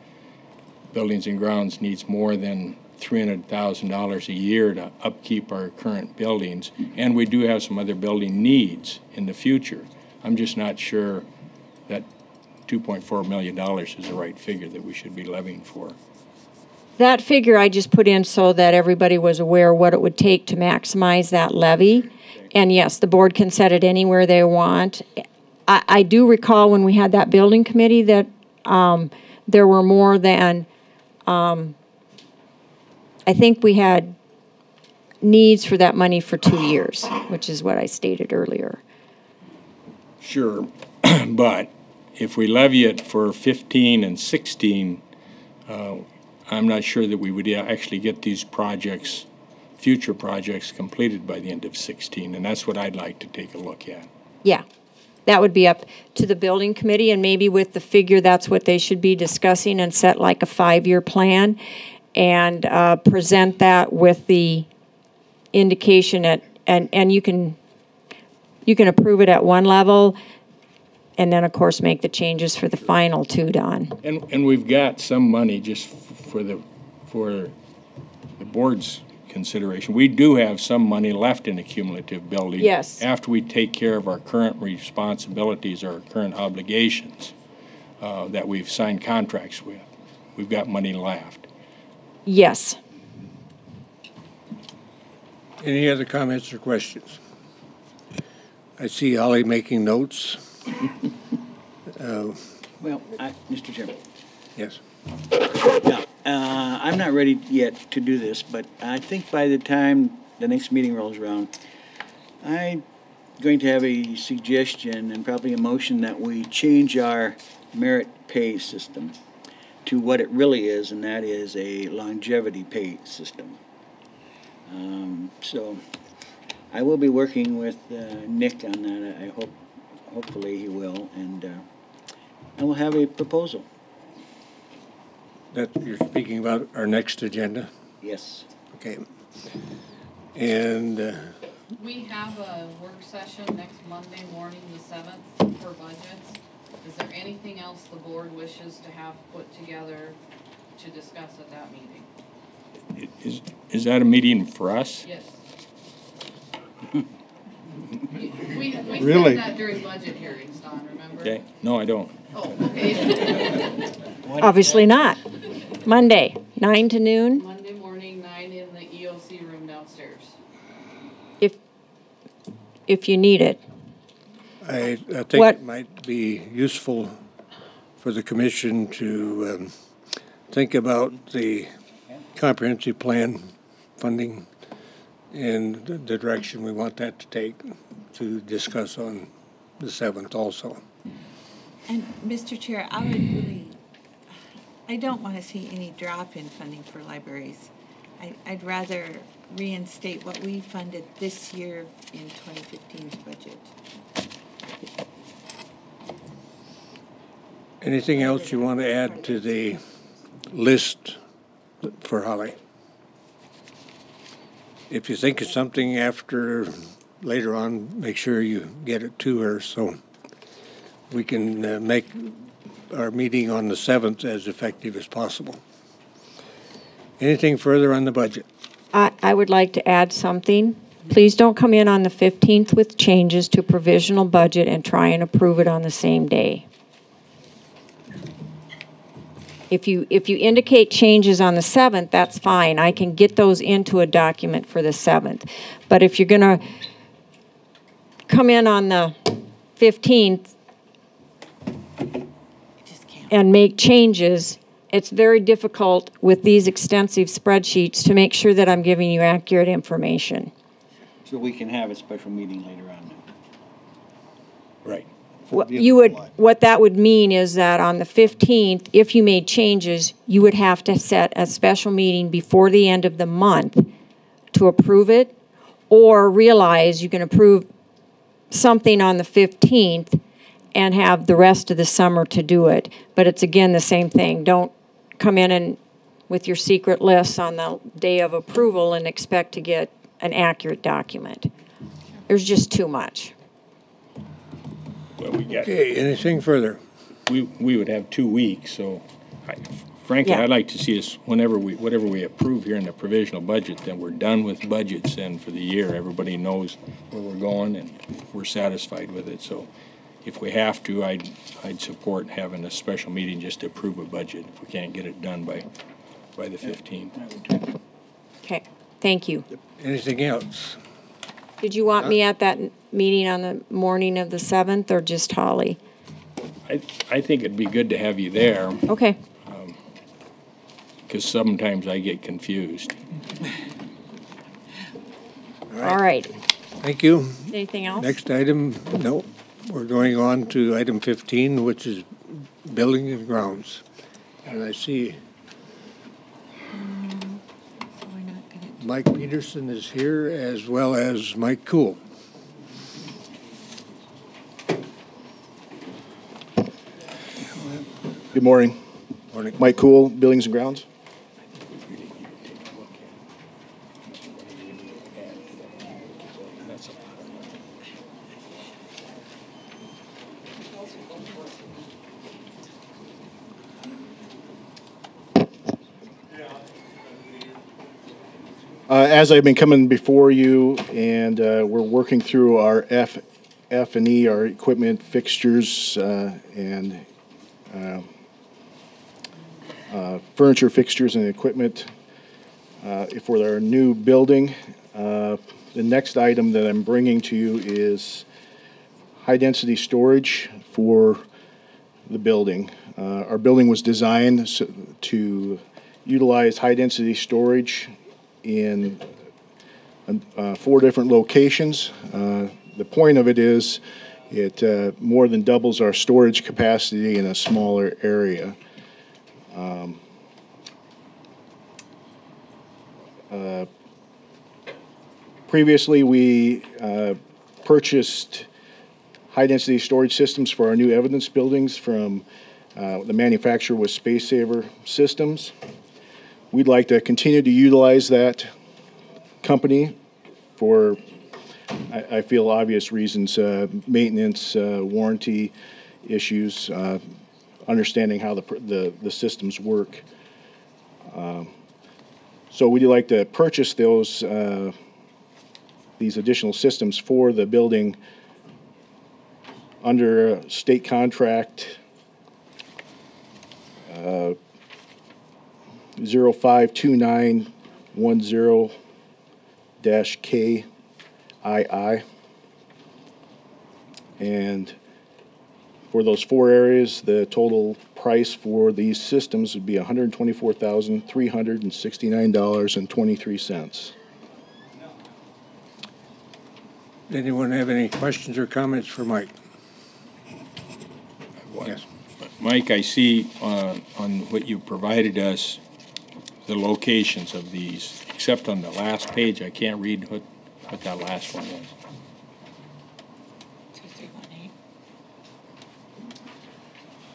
Buildings and Grounds needs more than $300,000 a year to upkeep our current buildings, and we do have some other building needs in the future. I'm just not sure that $2.4 million is the right figure that we should be levying for. That figure I just put in so that everybody was aware what it would take to maximize that levy. And yes, the board can set it anywhere they want. I do recall when we had that building committee that there were more than, I think we had needs for that money for 2 years, which is what I stated earlier. Sure, but if we levy it for 15 and 16, I'm not sure that we would actually get these projects, future projects, completed by the end of 16, and that's what I'd like to take a look at. Yeah, that would be up to the building committee, and maybe with the figure, that's what they should be discussing and set like a 5-year plan and present that with the indication and you can approve it at one level and then, of course, make the changes for the final too, Don. And we've got some money just for the board's consideration. We do have some money left in a cumulative building. Yes. After we take care of our current responsibilities, our current obligations that we've signed contracts with. We've got money left. Yes. Any other comments or questions? I see Holly making notes. Well, Mr. Chairman. Yes. Now, I'm not ready yet to do this, but I think by the time the next meeting rolls around, I'm going to have a suggestion and probably a motion that we change our merit pay system to what it really is, and that is a longevity pay system. So I will be working with Nick on that. I hope, hopefully he will, and we'll have a proposal. That you're speaking about our next agenda? Yes. Okay. And We have a work session next Monday morning, the 7th, for budgets. Is there anything else the board wishes to have put together to discuss at that meeting? Is that a meeting for us? Yes. We Really? said that during budget hearings, Don, remember? Okay, no, I don't. Oh, okay. Obviously not. Monday, 9 to noon. Monday morning, 9 in the EOC room downstairs. If you need it. I think What- it might be useful for the commission to think about the comprehensive plan funding and the direction we want that to take, to discuss on the 7th also. And Mr. Chair, I don't want to see any drop in funding for libraries. I'd rather reinstate what we funded this year in 2015's budget. Anything else you want to add to the list for Holly? If you think of something later on, make sure you get it to her so we can make our meeting on the 7th as effective as possible. Anything further on the budget? I would like to add something. Please don't come in on the 15th with changes to provisional budget and try and approve it on the same day. If you indicate changes on the 7th, that's fine. I can get those into a document for the 7th. But if you're going to come in on the 15th and make changes, it's very difficult with these extensive spreadsheets to make sure that I'm giving you accurate information. So we can have a special meeting later on. Right. What that would mean is that on the 15th, if you made changes, you would have to set a special meeting before the end of the month to approve it, or realize you can approve something on the 15th and have the rest of the summer to do it. But it's again the same thing. Don't come in and with your secret lists on the day of approval and expect to get an accurate document. There's just too much. Well, we got. Okay, anything further? We would have 2 weeks, so frankly, Yeah. I'd like to see us, whatever we approve here in the provisional budget, then we're done with budgets and for the year. Everybody knows where we're going and we're satisfied with it. So if we have to, I'd support having a special meeting just to approve a budget if we can't get it done by the 15th. Okay, thank you. Anything else? Did you want me at that meeting on the morning of the 7th, or just Holly? I think it'd be good to have you there, Okay. because sometimes I get confused. All right. Thank you. Anything else? Next item, no. We're going on to item 15, which is building and grounds. And I see Mike Peterson is here, as well as Mike Cool. Good morning. Morning. Mike Cool, Buildings and Grounds. As I've been coming before you, and we're working through our F&E, our equipment, fixtures, and furniture, fixtures, and equipment for our new building. The next item that I'm bringing to you is high-density storage for the building. Our building was designed to utilize high-density storage in 4 different locations. The point of it is it more than doubles our storage capacity in a smaller area. Previously, we purchased high-density storage systems for our new evidence buildings from the manufacturer was Space Saver Systems. We'd like to continue to utilize that company for, I feel, obvious reasons, maintenance, warranty issues, understanding how the systems work. So we'd like to purchase these additional systems for the building under a state contract 052910-KII. And for those 4 areas, the total price for these systems would be $124,369.23. Anyone have any questions or comments for Mike? Yes. Mike, I see on what you provided us, the locations of these, except on the last page, I can't read what that last one was.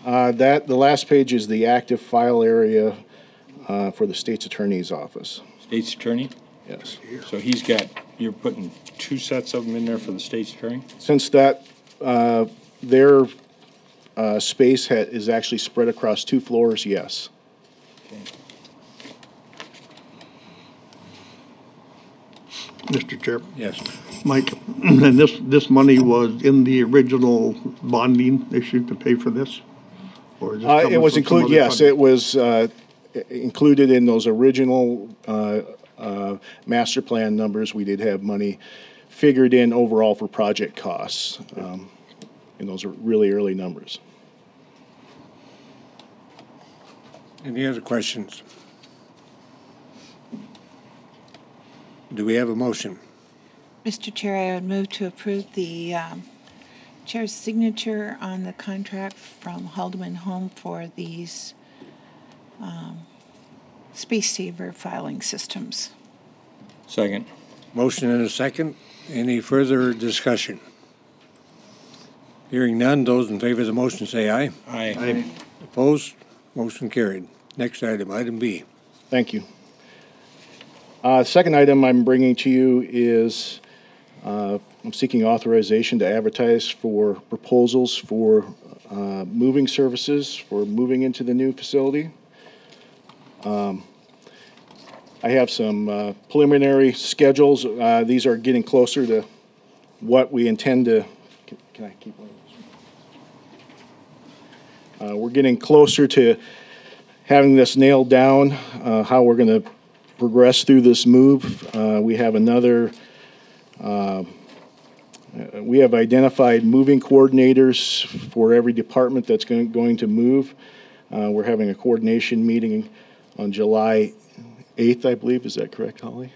2318. The last page is the active file area for the state's attorney's office. State's attorney? Yes. So you're putting 2 sets of them in there for the state's attorney? Since that, their space is actually spread across 2 floors, yes. Okay. Mr. Chair. Yes. Mike, and this money was in the original bonding issue to pay for this? Or is this It was included, yes, funding? it was included in those original master plan numbers. We did have money figured in overall for project costs. And those are really early numbers. Any other questions? Do we have a motion? Mr. Chair, I would move to approve the chair's signature on the contract from Haldeman Home for these Space Saver filing systems. Second. Motion and a second. Any further discussion? Hearing none, those in favor of the motion say aye. Aye. Aye. Opposed? Motion carried. Next item, item B. Thank you. Second item I'm bringing to you is I'm seeking authorization to advertise for proposals for moving services for moving into the new facility. I have some preliminary schedules. These are getting closer to what we intend to. Can I keep one of those? We're getting closer to having this nailed down, how we're going to progress through this move. We have we have identified moving coordinators for every department that's going to move. We're having a coordination meeting on July 8th, I believe. Is that correct, Holly?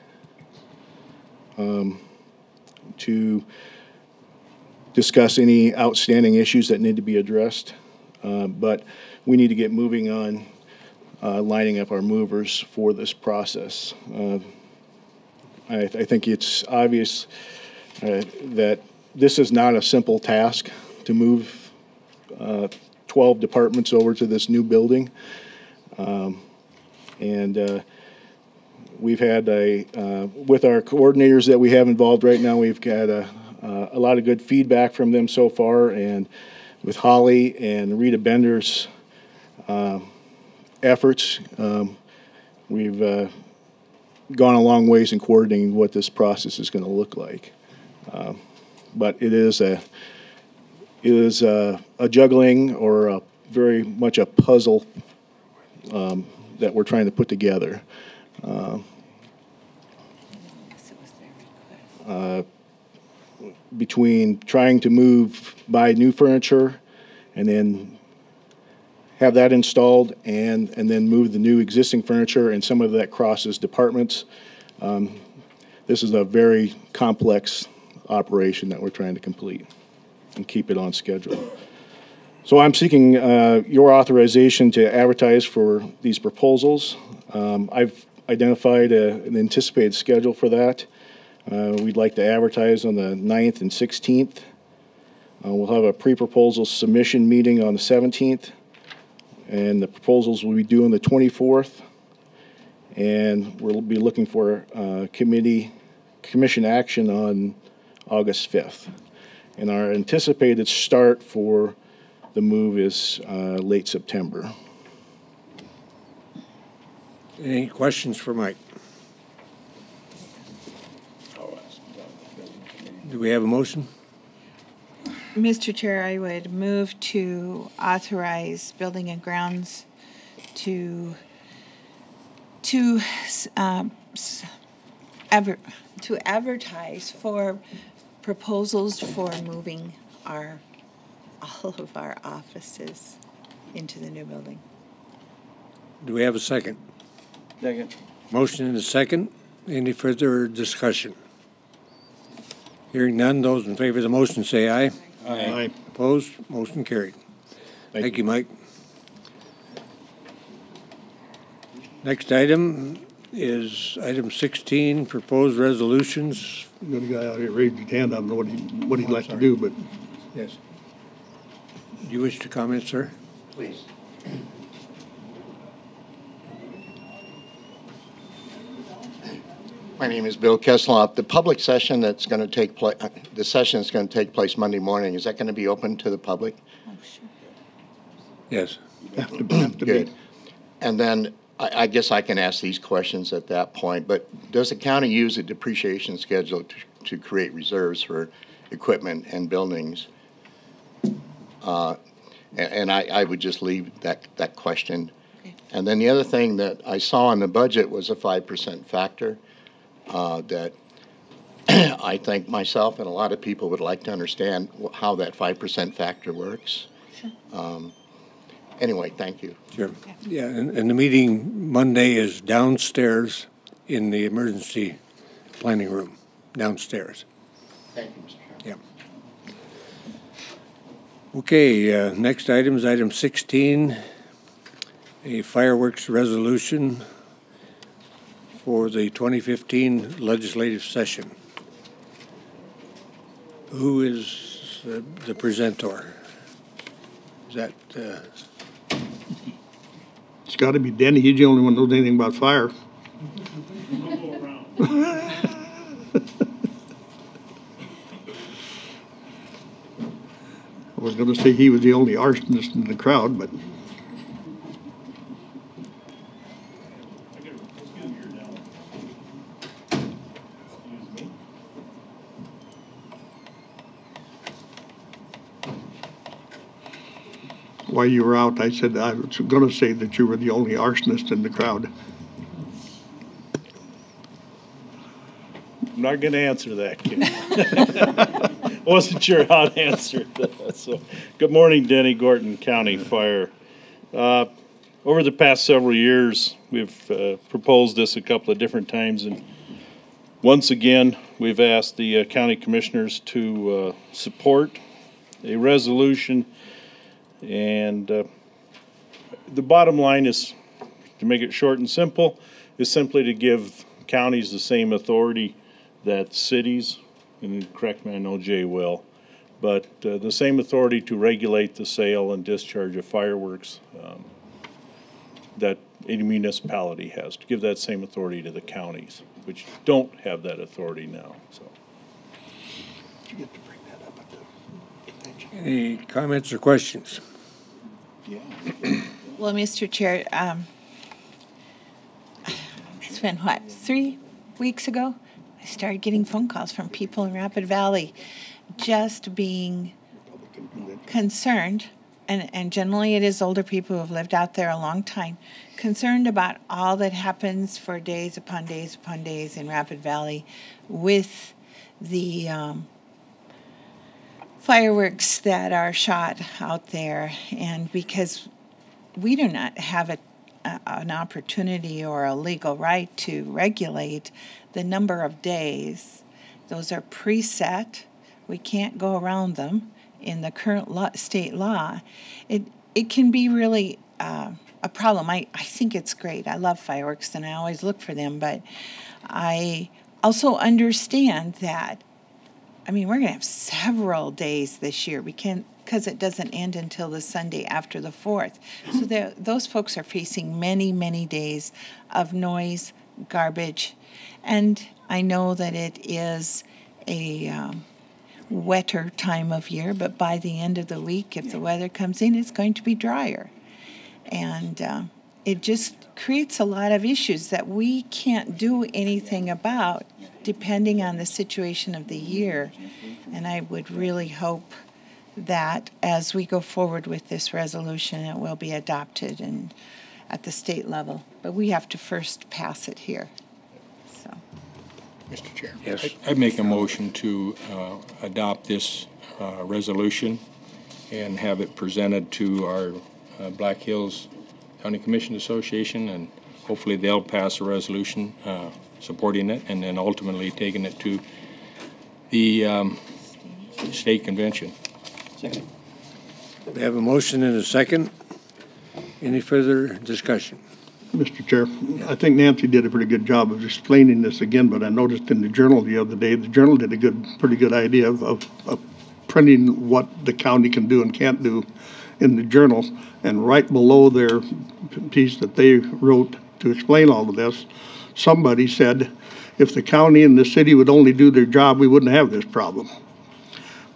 To discuss any outstanding issues that need to be addressed. But we need to get moving on lining up our movers for this process. I think it's obvious that this is not a simple task to move 12 departments over to this new building. We've had with our coordinators that we have involved right now, we've got a lot of good feedback from them so far, and with Holly and Rita Bender's efforts, we've gone a long ways in coordinating what this process is going to look like. But it is a juggling or very much a puzzle that we're trying to put together. Between trying to buy new furniture and then have that installed and then move the new existing furniture, and some of that crosses departments. This is a very complex operation that we're trying to complete and keep it on schedule. So I'm seeking your authorization to advertise for these proposals. I've identified an anticipated schedule for that. We'd like to advertise on the 9th and 16th. We'll have a pre-proposal submission meeting on the 17th, and the proposals will be due on the 24th. And we'll be looking for commission action on August 5th. And our anticipated start for the move is late September. Any questions for Mike? Do we have a motion? Mr. Chair, I would move to authorize Building and Grounds to advertise for proposals for moving all of our offices into the new building. Do we have a second? Second. Motion and a second. Any further discussion? Hearing none, those in favor of the motion say aye. Aye. Opposed? Motion carried. Thank you, Mike. Next item is item 16, proposed resolutions. Got a guy out here raised his hand. I don't know what he'd like to do, but. Yes. Do you wish to comment, sir? Please. My name is Bill Kesloff. The public session that's going to take place, the session is going to take place Monday morning. Is that going to be open to the public? Oh, sure. Yes. Have to Good. be. And then I guess I can ask these questions at that point, but does the county use a depreciation schedule to create reserves for equipment and buildings? And I would just leave that question. Okay. And then the other thing that I saw in the budget was a 5% factor that I think myself and a lot of people would like to understand how that 5% factor works. Sure. Anyway, thank you. Sure. Yeah, and the meeting Monday is downstairs in the emergency planning room, downstairs. Thank you, Mr. Chairman. Yeah. Okay, next item is item 16, a fireworks resolution for the 2015 legislative session. Who is the presenter? Is that... It's got to be Denny. He's the only one who knows anything about fire. I was going to say he was the only arsonist in the crowd, but. While you were out, I said I was going to say that you were the only arsonist in the crowd. I'm not going to answer that, Kim. I wasn't sure how to answer that. So, good morning, Denny, Gorton County Fire. Over the past several years, we've proposed this a couple of different times, and once again, we've asked the county commissioners to support a resolution. And the bottom line is, to make it short and simple, is simply to give counties the same authority that cities, and correct me, I know Jay will, but the same authority to regulate the sale and discharge of fireworks that a municipality has, to give that same authority to the counties, which don't have that authority now. So. Any comments or questions? Well, Mr. Chair, it's been, 3 weeks ago? I started getting phone calls from people in Rapid Valley just being concerned, and generally it is older people who have lived out there a long time, concerned about all that happens for days upon days upon days in Rapid Valley with the fireworks that are shot out there. And because we do not have an opportunity or a legal right to regulate the number of days, those are preset. We can't go around them in the current state law. It can be really a problem. I think it's great. I love fireworks and I always look for them, but I also understand that, I mean, we're going to have several days this year. We can't, because it doesn't end until the Sunday after the 4th. So those folks are facing many, many days of noise, garbage. And I know that it is a wetter time of year, but by the end of the week, if the weather comes in, it's going to be drier. And it just creates a lot of issues that we can't do anything about depending on the situation of the year. And I would really hope that as we go forward with this resolution, it will be adopted and at the state level. But we have to first pass it here. So, Mr. Chair. Yes. I'd make a motion to adopt this resolution and have it presented to our Black Hills County Commission Association, and hopefully they'll pass a resolution supporting it, and then ultimately taking it to the state convention. Second. We have a motion and a second. Any further discussion? Mr. Chair, I think Nancy did a pretty good job of explaining this again, but I noticed in the Journal the other day, the Journal did a pretty good idea of printing what the county can do and can't do in the Journal. And right below their piece that they wrote to explain all of this, somebody said, if the county and the city would only do their job, we wouldn't have this problem.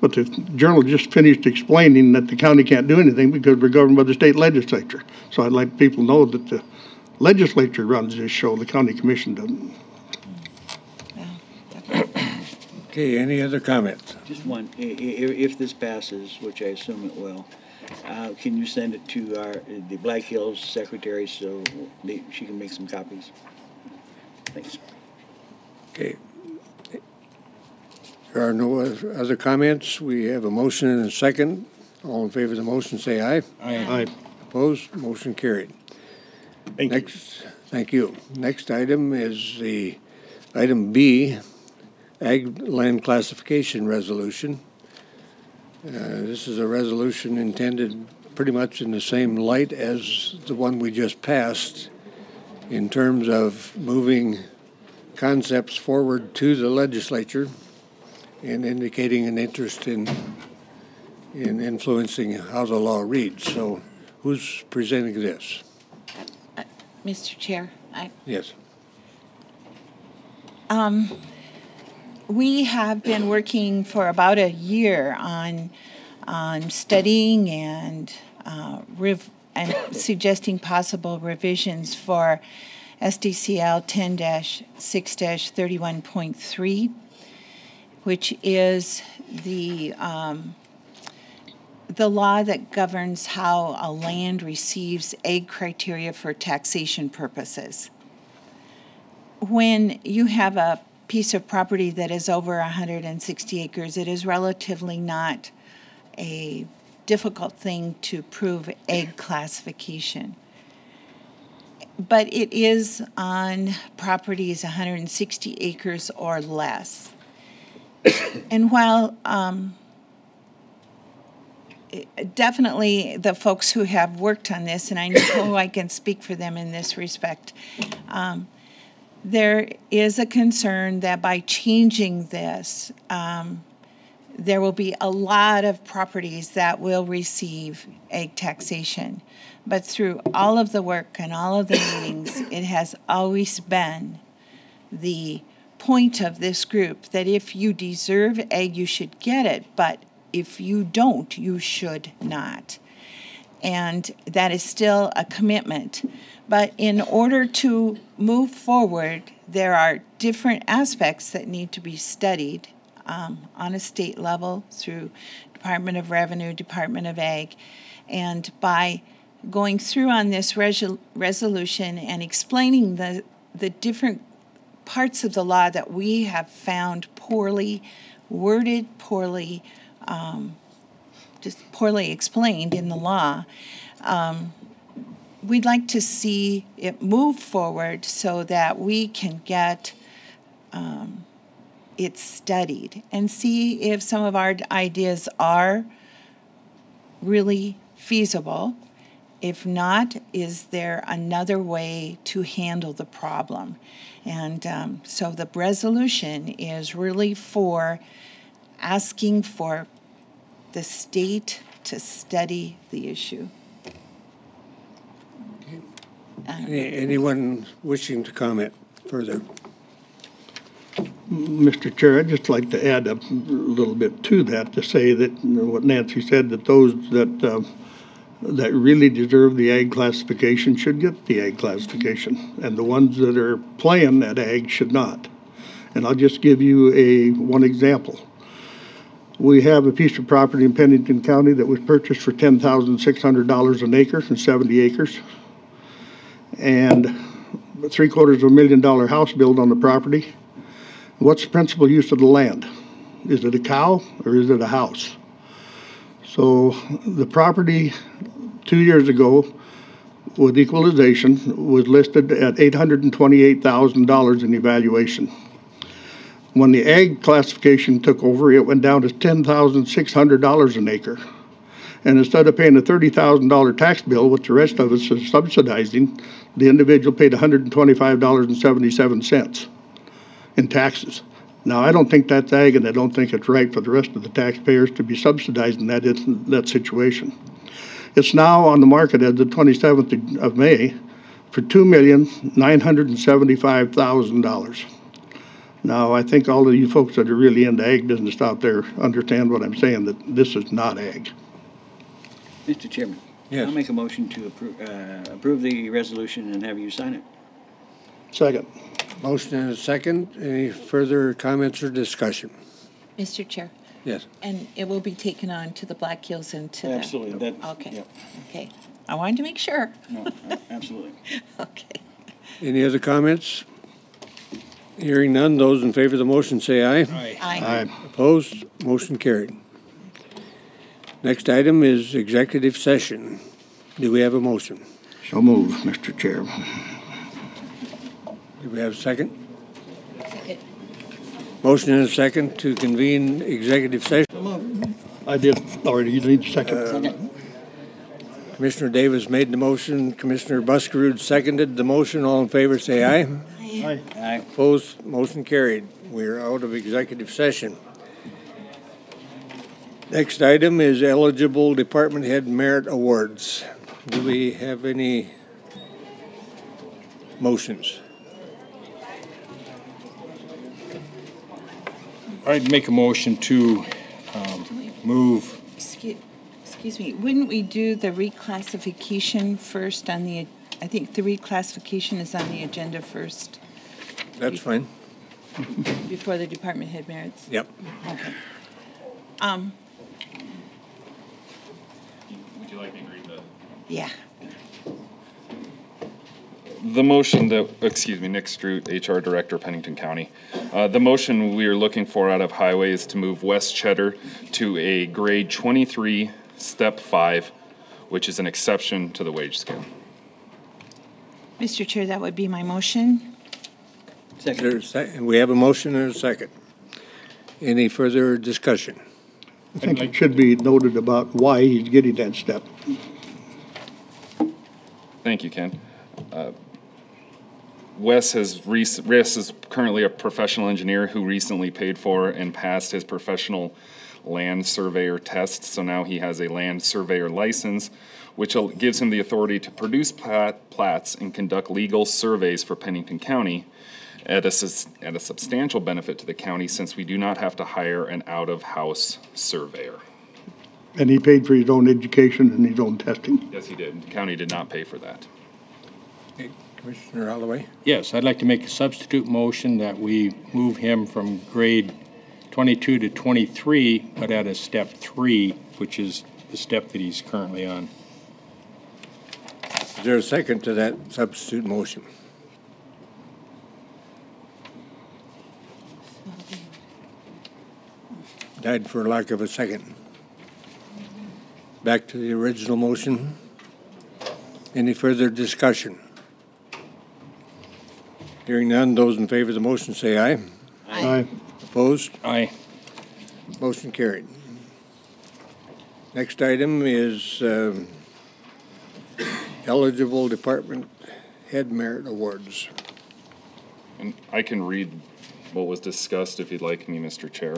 But the Journal just finished explaining that the county can't do anything because we're governed by the state legislature. So I'd like people to know that the legislature runs this show, the county commission doesn't. Okay, any other comments? Just one. If this passes, which I assume it will, can you send it to the Black Hills secretary so she can make some copies? Thanks. Okay. There are no other comments. We have a motion and a second. All in favor of the motion, say aye. Aye. Opposed? Motion carried. Thank you. Next item is the item B, Ag Land Classification Resolution. This is a resolution intended pretty much in the same light as the one we just passed in terms of moving concepts forward to the legislature and indicating an interest in influencing how the law reads. So who's presenting this? Mr. Chair, Yes. We have been working for about a year on studying and suggesting possible revisions for SDCL 10-6-31.3, which is the law that governs how a land receives ag criteria for taxation purposes. When you have a piece of property that is over 160 acres, it is relatively not a difficult thing to prove ag classification. But it is on properties 160 acres or less. And while definitely the folks who have worked on this, and I know I can speak for them in this respect, there is a concern that by changing this, there will be a lot of properties that will receive ag taxation. But through all of the work and all of the meetings, it has always been the point of this group that if you deserve ag, you should get it, but if you don't, you should not. And that is still a commitment. But in order to move forward, there are different aspects that need to be studied on a state level through Department of Revenue, Department of Ag. And by going through on this resolution and explaining the different parts of the law that we have found poorly worded, just poorly explained in the law, we'd like to see it move forward so that we can get it studied and see if some of our ideas are really feasible, If not, is there another way to handle the problem? And so the resolution is really for asking for the state to study the issue. Anyone wishing to comment further? Mr. Chair, I'd just like to add a little bit to that, to say that what Nancy said, that those that really deserve the ag classification should get the ag classification, and the ones that are playing that ag should not. And I'll just give you one example. We have a piece of property in Pennington County that was purchased for $10,600 an acre and 70 acres. And $750,000 house built on the property. What's the principal use of the land? Is it a cow or is it a house? So the property 2 years ago with equalization was listed at $828,000 in evaluation. When the ag classification took over, it went down to $10,600 an acre. And instead of paying a $30,000 tax bill, which the rest of us is subsidizing, the individual paid $125.77 in taxes. Now, I don't think that's ag, and I don't think it's right for the rest of the taxpayers to be subsidized in that situation. It's now on the market as the 27th of May for $2,975,000. Now, I think all of you folks that are really into ag business out there understand what I'm saying, that this is not ag. Mr. Chairman. Yes. I'll make a motion to approve the resolution and have you sign it. Second. Motion and a second. Any further comments or discussion? Mr. Chair. Yes. And it will be taken on to the Black Hills and to the... Absolutely. Okay. Yep. Okay. I wanted to make sure. No, absolutely. Okay. Any other comments? Hearing none, those in favor of the motion say aye. Aye. Aye. Opposed? Motion carried. Next item is executive session. Do we have a motion? So move, Mr. Chair. Do we have a second? Second. Motion and a second to convene executive session. I did already. You need a second. Second. Commissioner Davis made the motion. Commissioner Buskerud seconded the motion. All in favor say aye. Aye. Aye. Opposed? Motion carried. We're out of executive session. Next item is eligible department head merit awards. Do we have any motions? I'd make a motion to move. Excuse me, wouldn't we do the reclassification first on the, I think the reclassification is on the agenda first, That's fine. before the department head merits? Yep. Okay. Would you like me to read the? Yeah. The motion that, excuse me, Nick Strout, HR Director, Pennington County. The motion we are looking for out of highway is to move West Cheddar to a grade 23, step 5, which is an exception to the wage scale. Mr. Chair, that would be my motion. Second. We have a motion and a second. Any further discussion? I think it should be noted about why he's getting that step. Thank you, Ken. Wes is currently a professional engineer who recently paid for and passed his professional land surveyor test. So now he has a land surveyor license, which gives him the authority to produce plats and conduct legal surveys for Pennington County at a substantial benefit to the county, since we do not have to hire an out-of-house surveyor. And he paid for his own education and his own testing. Yes, he did. The county did not pay for that. Okay, Commissioner Holloway? Yes, I'd like to make a substitute motion that we move him from grade 22 to 23, but at a step 3, which is the step that he's currently on. Is there a second to that substitute motion? Died for lack of a second. Back to the original motion. Any further discussion? Hearing none, those in favor of the motion say aye. Aye. Opposed? Aye. Motion carried. Next item is eligible department head merit awards. And I can read what was discussed if you'd like me, Mr. Chair.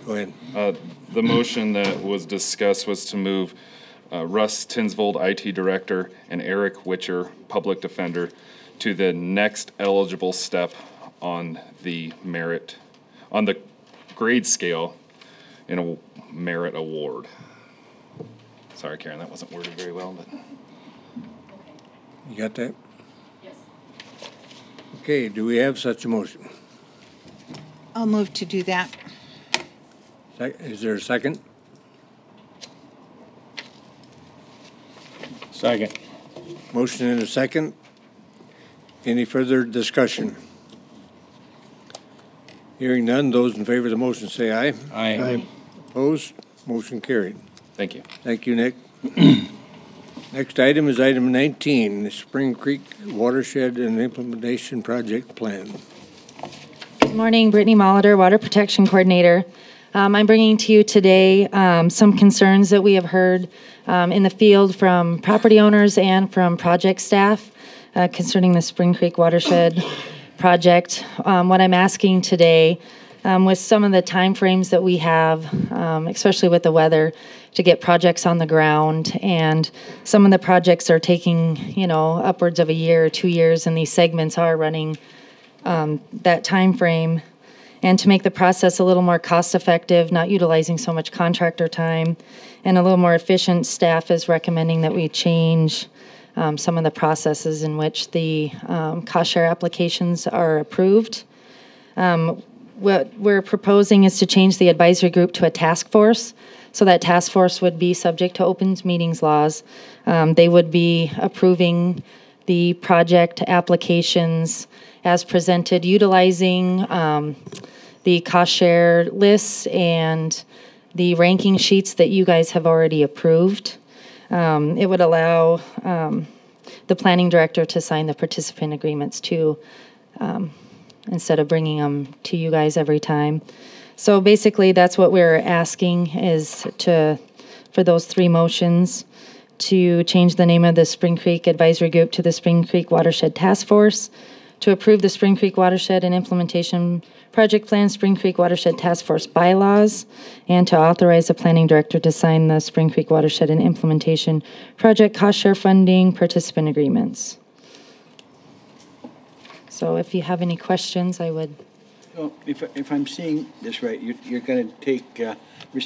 Go ahead. The motion that was discussed was to move Russ Tinsvold, IT Director, and Eric Witcher, Public Defender, to the next eligible step on the merit, on the grade scale in a merit award. Sorry, Karen, that wasn't worded very well, but. You got that? Yes. Okay, do we have such a motion? I'll move to do that. Is there a second? Second. Motion and a second. Any further discussion? Hearing none, those in favor of the motion say aye. Aye. Opposed? Motion carried. Thank you. Thank you, Nick. Next item is item 19, the Spring Creek Watershed and Implementation Project Plan. Good morning, Brittany Molitor, Water Protection Coordinator. I'm bringing to you today some concerns that we have heard in the field from property owners and from project staff concerning the Spring Creek Watershed project. What I'm asking today, with some of the timeframes that we have, especially with the weather, to get projects on the ground, and some of the projects are taking, upwards of a year or 2 years, and these segments are running that time frame. And to make the process a little more cost-effective, not utilizing so much contractor time, and a little more efficient, staff is recommending that we change some of the processes in which the cost share applications are approved. What we're proposing is to change the advisory group to a task force. So that task force would be subject to open meetings laws. They would be approving the project applications as presented, utilizing the cost share lists and the ranking sheets that you guys have already approved. It would allow the planning director to sign the participant agreements too, instead of bringing them to you guys every time. So basically, that's what we're asking is for those three motions to change the name of the Spring Creek Advisory Group to the Spring Creek Watershed Task Force, to approve the Spring Creek Watershed and Implementation Project Plan, Spring Creek Watershed Task Force bylaws, and to authorize the planning director to sign the Spring Creek Watershed and Implementation Project cost share funding participant agreements. So if you have any questions, I would. Well, if I'm seeing this right, you're going to take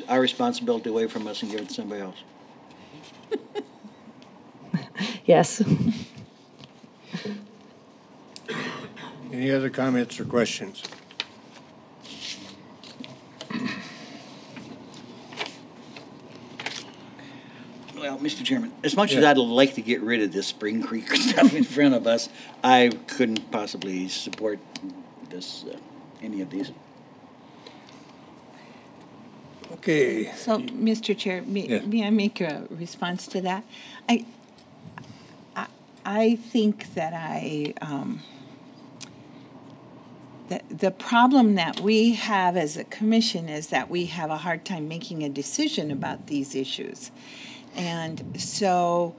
our responsibility away from us and give it to somebody else. Yes. Any other comments or questions? Well, Mr. Chairman, as much as I'd like to get rid of this Spring Creek stuff in front of us, I couldn't possibly support this, any of these. Okay. So, Mr. Chair, may I make a response to that? I think that the problem that we have as a commission is that we have a hard time making a decision about these issues. And so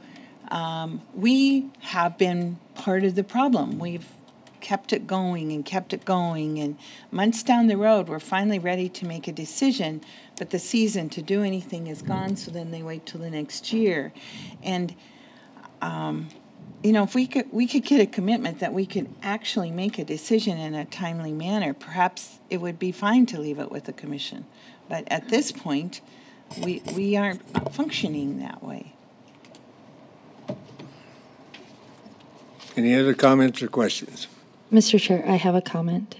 we have been part of the problem. We've kept it going, and months down the road, we're finally ready to make a decision, but the season to do anything is gone, so then they wait till the next year. And if we could get a commitment that we could actually make a decision in a timely manner, perhaps it would be fine to leave it with the commission. But at this point, we aren't functioning that way. Any other comments or questions? Mr. Chair, I have a comment.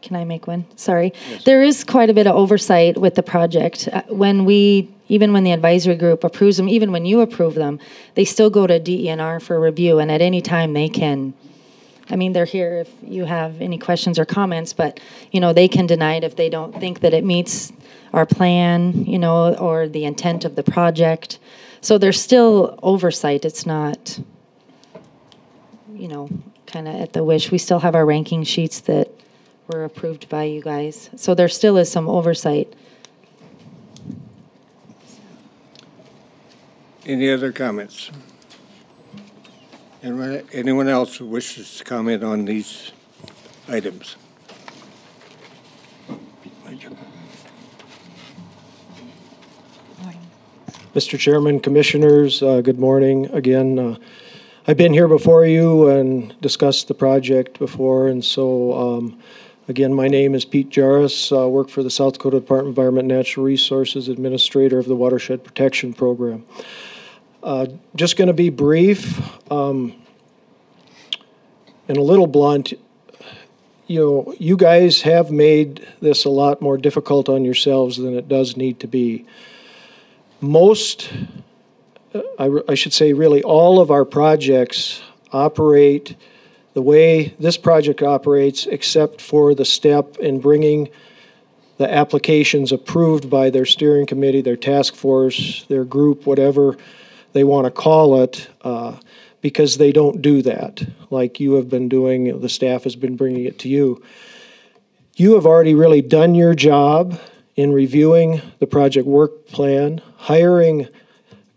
Can I make one? Sorry. Yes. There is quite a bit of oversight with the project. Even when the advisory group approves them, even when you approve them, they still go to DENR for review, and at any time they can, they're here if you have any questions or comments, but, they can deny it if they don't think that it meets our plan, or the intent of the project. So there's still oversight. It's not, kind of at the wish. We still have our ranking sheets that were approved by you guys. So there still is some oversight. Any other comments? Anyone else who wishes to comment on these items? Mr. Chairman, Commissioners, good morning. Again, I've been here before you and discussed the project before, and so again, my name is Pete Jarris. I work for the South Dakota Department of Environment and Natural Resources, Administrator of the Watershed Protection Program. Just going to be brief and a little blunt. You know, you guys have made this a lot more difficult on yourselves than it does need to be. Most, I should say really all of our projects operate the way this project operates, except for the step in bringing the applications approved by their steering committee, their task force, their group, whatever they want to call it, because they don't do that like you have been doing. The staff has been bringing it to you. You have already really done your job in reviewing the project work plan, hiring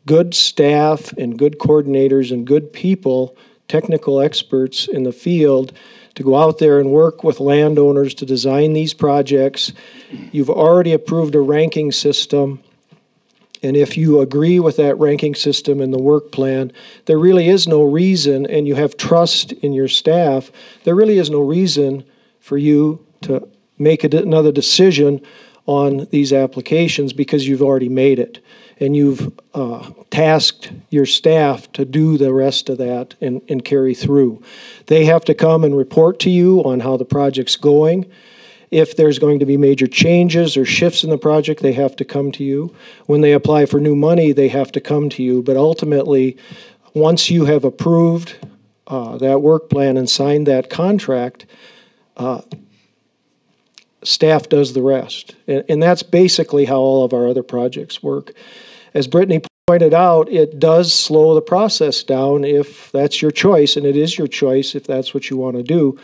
good staff and good coordinators and good people, technical experts in the field to go out there and work with landowners to design these projects. You've already approved a ranking system, and if you agree with that ranking system and the work plan, there really is no reason, and you have trust in your staff, there really is no reason for you to make another decision on these applications because you've already made it. And you've tasked your staff to do the rest of that and carry through. They have to come and report to you on how the project's going. If there's going to be major changes or shifts in the project, they have to come to you. When they apply for new money, they have to come to you. But ultimately, once you have approved that work plan and signed that contract, staff does the rest. And that's basically how all of our other projects work. As Brittany pointed out, it does slow the process down if that's your choice, and it is your choice if that's what you want to do.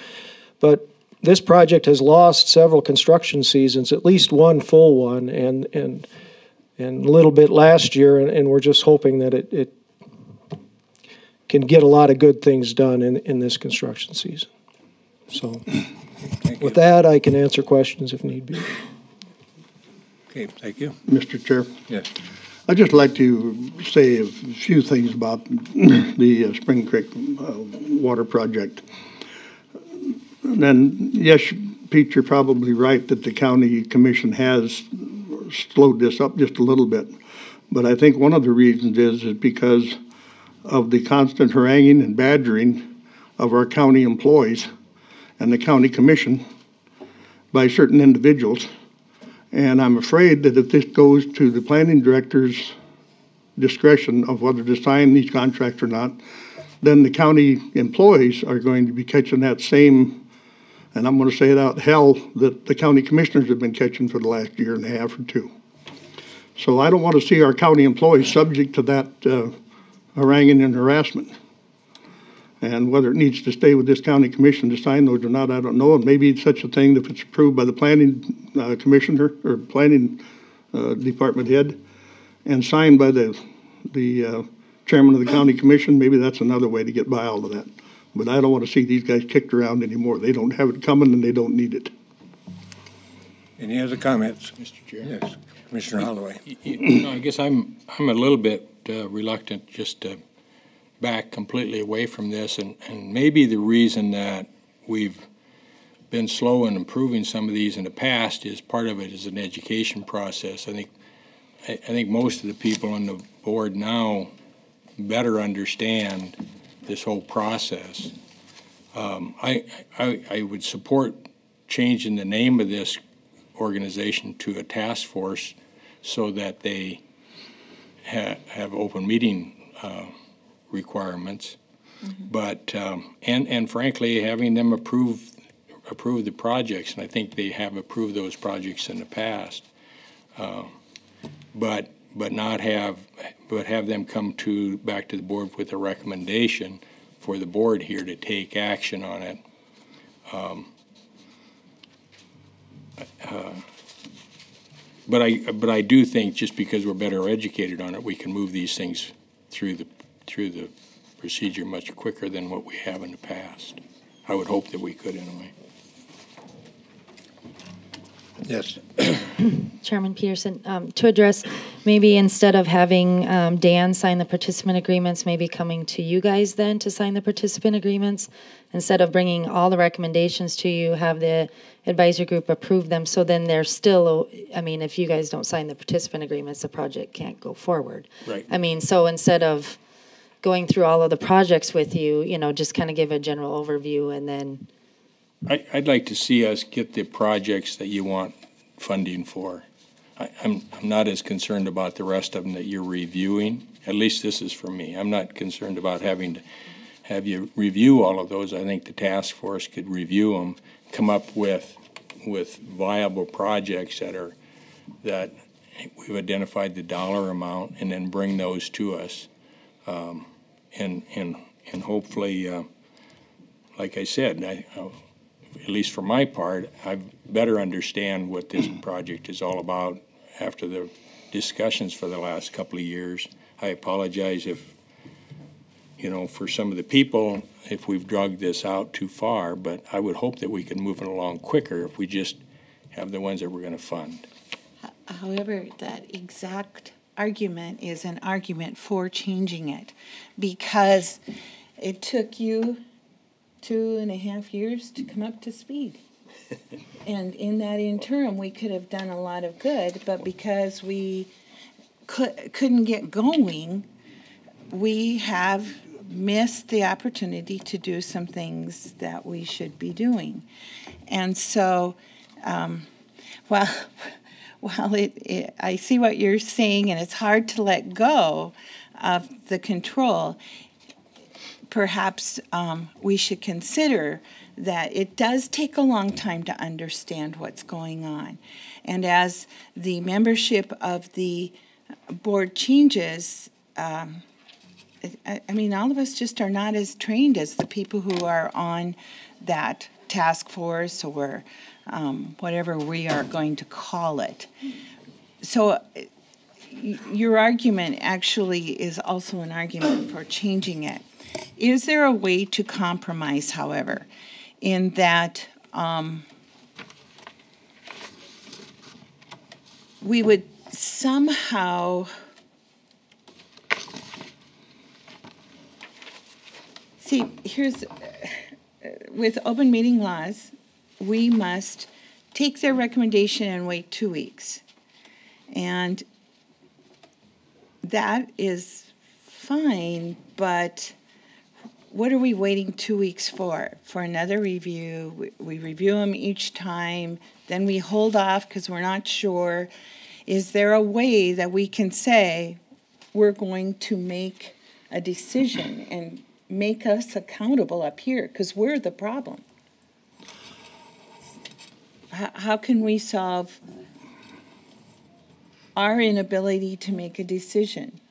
But this project has lost several construction seasons, at least one full one, and a little bit last year, and we're just hoping that it can get a lot of good things done in this construction season. So with that, I can answer questions if need be. Okay, thank you. Mr. Chair? Yes. I'd just like to say a few things about the Spring Creek water project. And then, yes, Pete, you're probably right that the county commission has slowed this up just a little bit. But I think one of the reasons is because of the constant haranguing and badgering of our county employees and the county commission by certain individuals. And I'm afraid that if this goes to the planning director's discretion of whether to sign these contracts or not, then the county employees are going to be catching that same, and I'm going to say it out, hell that the county commissioners have been catching for the last year and a half or two. So I don't want to see our county employees subject to that haranguing and harassment. And whether it needs to stay with this county commission to sign those or not, I don't know. And maybe it's such a thing that if it's approved by the planning commissioner or planning department head and signed by the chairman of the county commission, maybe that's another way to get by all of that. But I don't want to see these guys kicked around anymore. They don't have it coming and they don't need it. Any other comments? Mr. Chair? Yes, Commissioner Holloway. I guess I'm a little bit reluctant just to back completely away from this, and maybe the reason that we've been slow in improving some of these in the past is part of it is an education process. I think most of the people on the board now better understand this whole process. I would support changing the name of this organization to a task force so that they have open meeting requirements, but and frankly, having them approve the projects, and I think they have approved those projects in the past, but have them come back to the board with a recommendation for the board here to take action on it. But I do think just because we're better educated on it, we can move these things through the procedure much quicker than what we have in the past. I would hope that we could anyway. Yes. Chairman Peterson, to address, maybe instead of having Dan sign the participant agreements, maybe coming to you guys then to sign the participant agreements, instead of bringing all the recommendations to you, have the advisory group approve them, so then there's still, I mean, if you guys don't sign the participant agreements, the project can't go forward. Right. I mean, so instead of going through all of the projects with you, you know, just kind of give a general overview and then. I'd like to see us get the projects that you want funding for. I'm not as concerned about the rest of them that you're reviewing. At least this is for me. I'm not concerned about having to have you review all of those. I think the task force could review them, come up with viable projects that we've identified the dollar amount, and then bring those to us. And hopefully, like I said, at least for my part, I better understand what this project is all about after the discussions for the last couple of years. I apologize if, you know, for some of the people, if we've dragged this out too far, but I would hope that we can move it along quicker if we just have the ones that we're going to fund. However, that exact argument is an argument for changing it, because it took you 2.5 years to come up to speed. And in that interim, we could have done a lot of good, but because we couldn't get going, we have missed the opportunity to do some things that we should be doing. And so, while I see what you're saying, and it's hard to let go of the control, perhaps we should consider that it does take a long time to understand what's going on. And as the membership of the board changes, I mean, all of us just are not as trained as the people who are on that task force or whatever we are going to call it. So your argument actually is also an argument for changing it. Is there a way to compromise, however, in that we would somehow see, here's, with open meeting laws, we must take their recommendation and wait 2 weeks. And that is fine, but what are we waiting 2 weeks for? For another review? We review them each time, then we hold off because we're not sure. Is there a way that we can say we're going to make a decision and make us accountable up here? Because we're the problem. How can we solve our inability to make a decision?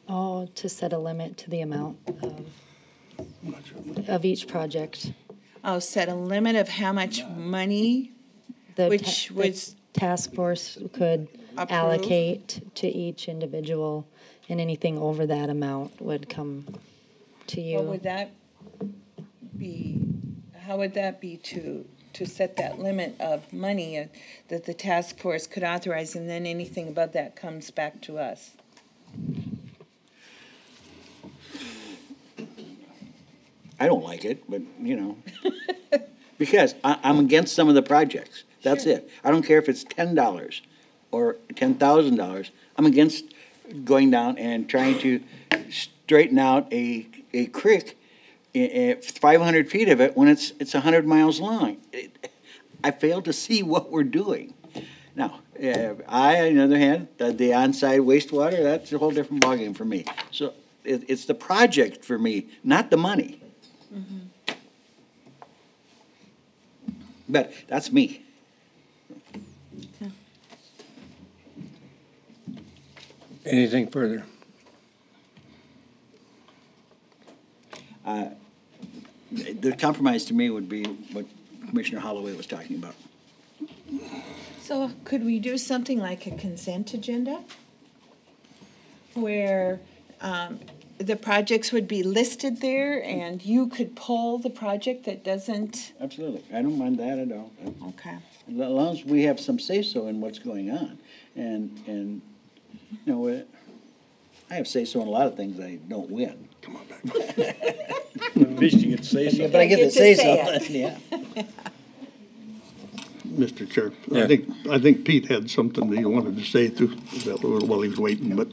Oh, to set a limit to the amount of each project. Oh, set a limit of how much money, the task force could approve? Allocate to each individual, and anything over that amount would come to you. What would that be? How would that be to set that limit of money that the task force could authorize, and then anything above that comes back to us? I don't like it, but, you know, because I'm against some of the projects. That's it. I don't care if it's $10 or $10,000. I'm against going down and trying to straighten out a creek, 500 feet of it, when it's 100 miles long. I fail to see what we're doing. Now, on the other hand, the on-site wastewater, that's a whole different ballgame for me. So it's the project for me, not the money. Mm-hmm. But that's me. Yeah. Anything further? The compromise to me would be what Commissioner Holloway was talking about. So could we do something like a consent agenda where the projects would be listed there and you could pull the project that doesn't? Absolutely. I don't mind that at all. Okay. As long as we have some say-so in what's going on. And you know, I have say-so in a lot of things I don't win. Come on back. At least you get to say something. But I get to say something, yeah. Mr. Chair, Yeah. I think Pete had something that he wanted to say too, while he was waiting, but.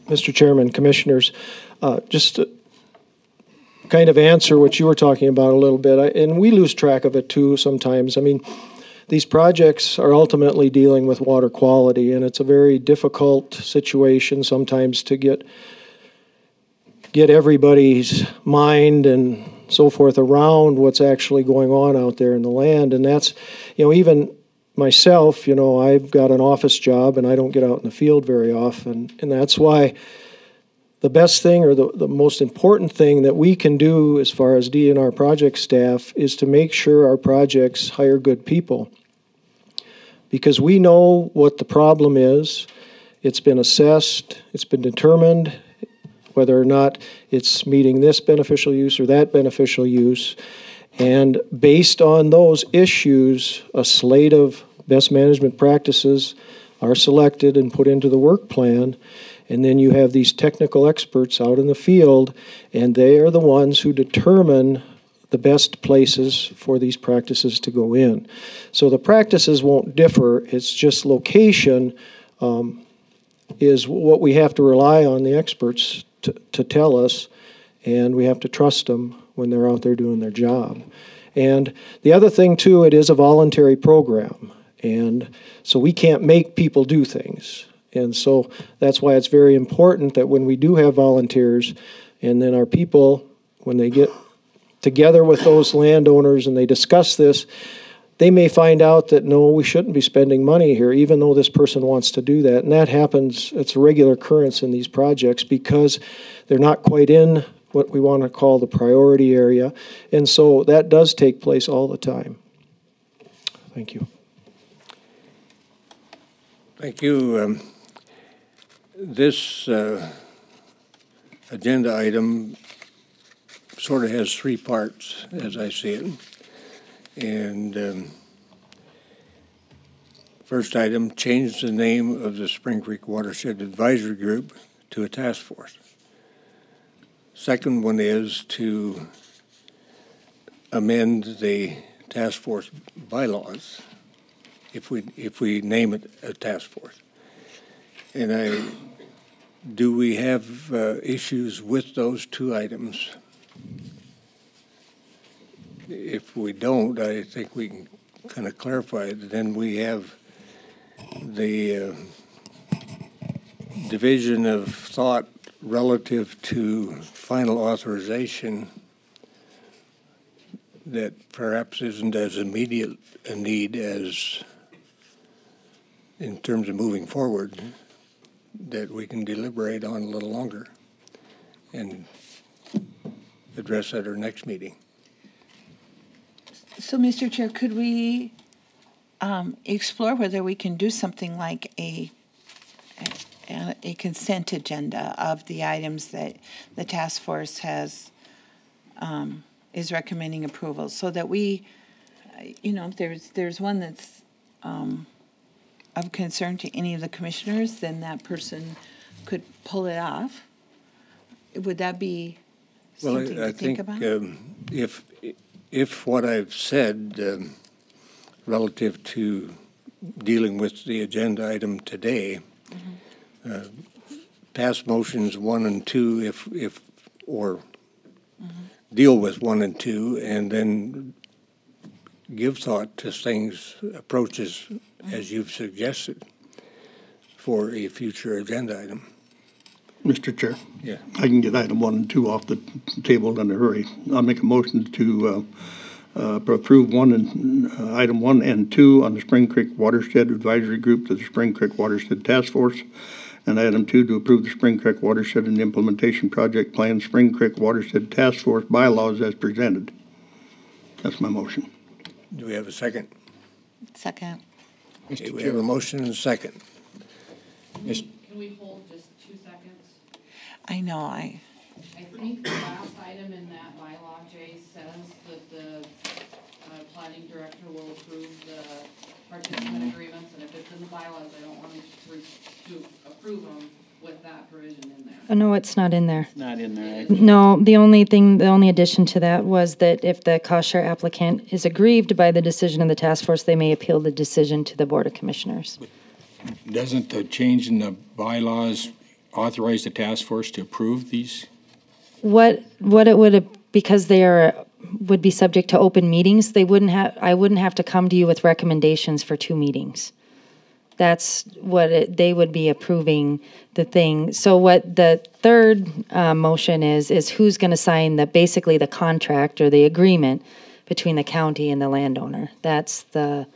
Mr. Chairman, Commissioners, just to kind of answer what you were talking about a little bit, and we lose track of it too sometimes. I mean, these projects are ultimately dealing with water quality, and it's a very difficult situation sometimes to get everybody's mind and so forth around what's actually going on out there in the land. And that's, even myself, I've got an office job and I don't get out in the field very often. And that's why the best thing, or the most important thing that we can do as far as DNR project staff, is to make sure our projects hire good people. Because we know what the problem is. It's been assessed, it's been determined whether or not it's meeting this beneficial use or that beneficial use. And based on those issues, a slate of best management practices are selected and put into the work plan. And then you have these technical experts out in the field, and they are the ones who determine the best places for these practices to go in. So the practices won't differ, it's just location is what we have to rely on the experts to tell us, and we have to trust them when they're out there doing their job. And the other thing too, it is a voluntary program, and so we can't make people do things. And so that's why it's very important that when we do have volunteers, and then our people, when they get together with those landowners and they discuss this, they may find out that, no, we shouldn't be spending money here, even though this person wants to do that. And that happens, it's a regular occurrence in these projects because they're not quite in what we want to call the priority area. And so that does take place all the time. Thank you. Thank you. This agenda item sort of has three parts, as I see it. And first item, change the name of the Spring Creek Watershed Advisory Group to a task force. Second one is to amend the task force bylaws if we name it a task force. And do we have issues with those two items? If we don't, I think we can kind of clarify it. Then we have the division of thought relative to final authorization that perhaps isn't as immediate a need as in terms of moving forward, that we can deliberate on a little longer and address at our next meeting. So, Mr. Chair, could we explore whether we can do something like a consent agenda of the items that the task force has is recommending approval, so that we, if there's one that's of concern to any of the commissioners, then that person could pull it off. Would that be something to think about? If what I've said relative to dealing with the agenda item today, pass motions 1 and 2, or deal with 1 and 2, and then give thought to things, approaches as you've suggested for a future agenda item. Mr. Chair? Yeah. I can get item 1 and 2 off the table in a hurry. I'll make a motion to approve item 1 and 2 on the Spring Creek Watershed Advisory Group to the Spring Creek Watershed Task Force, and item 2 to approve the Spring Creek Watershed and Implementation Project Plan Spring Creek Watershed Task Force bylaws as presented. That's my motion. Do we have a second? Second. Okay, we have a motion and a second. Can we hold just 2 seconds? I know, I think the last item in that bylaw, Jay, says that the planning director will approve the participant agreements, and if it's in the bylaws, I don't want to approve them with that provision in there. Oh, no, it's not in there. It's not in there. No, the only addition to that was that if the cost share applicant is aggrieved by the decision of the task force, they may appeal the decision to the Board of Commissioners. Doesn't the change in the bylaws authorize the task force to approve these? What it would, because they would be subject to open meetings, I wouldn't have to come to you with recommendations for 2 meetings. That's what they would be approving the thing. So what the third motion is who's going to sign basically the contract or the agreement between the county and the landowner. That's the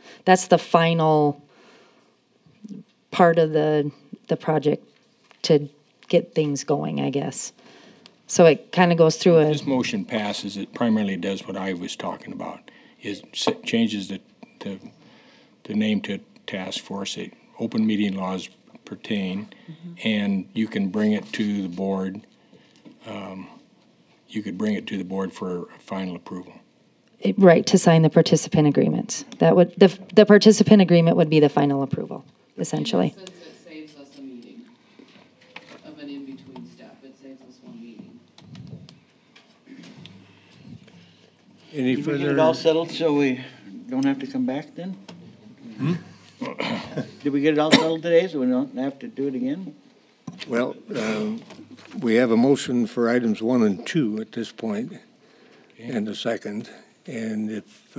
final part of the project to get things going, I guess. So it kind of goes through This motion passes, it primarily does what I was talking about, is changes the name to task force, open meeting laws pertain, and you can bring it to the board. You could bring it to the board for final approval. Right, to sign the participant agreements. That would the participant agreement would be the final approval, essentially. Since it saves us a meeting of an in-between step, it saves us 1 meeting. Any Did further? we get it all settled so we don't have to come back then? Did we get it all settled today so we don't have to do it again? Well, we have a motion for items 1 and 2 at this point, and a second. And if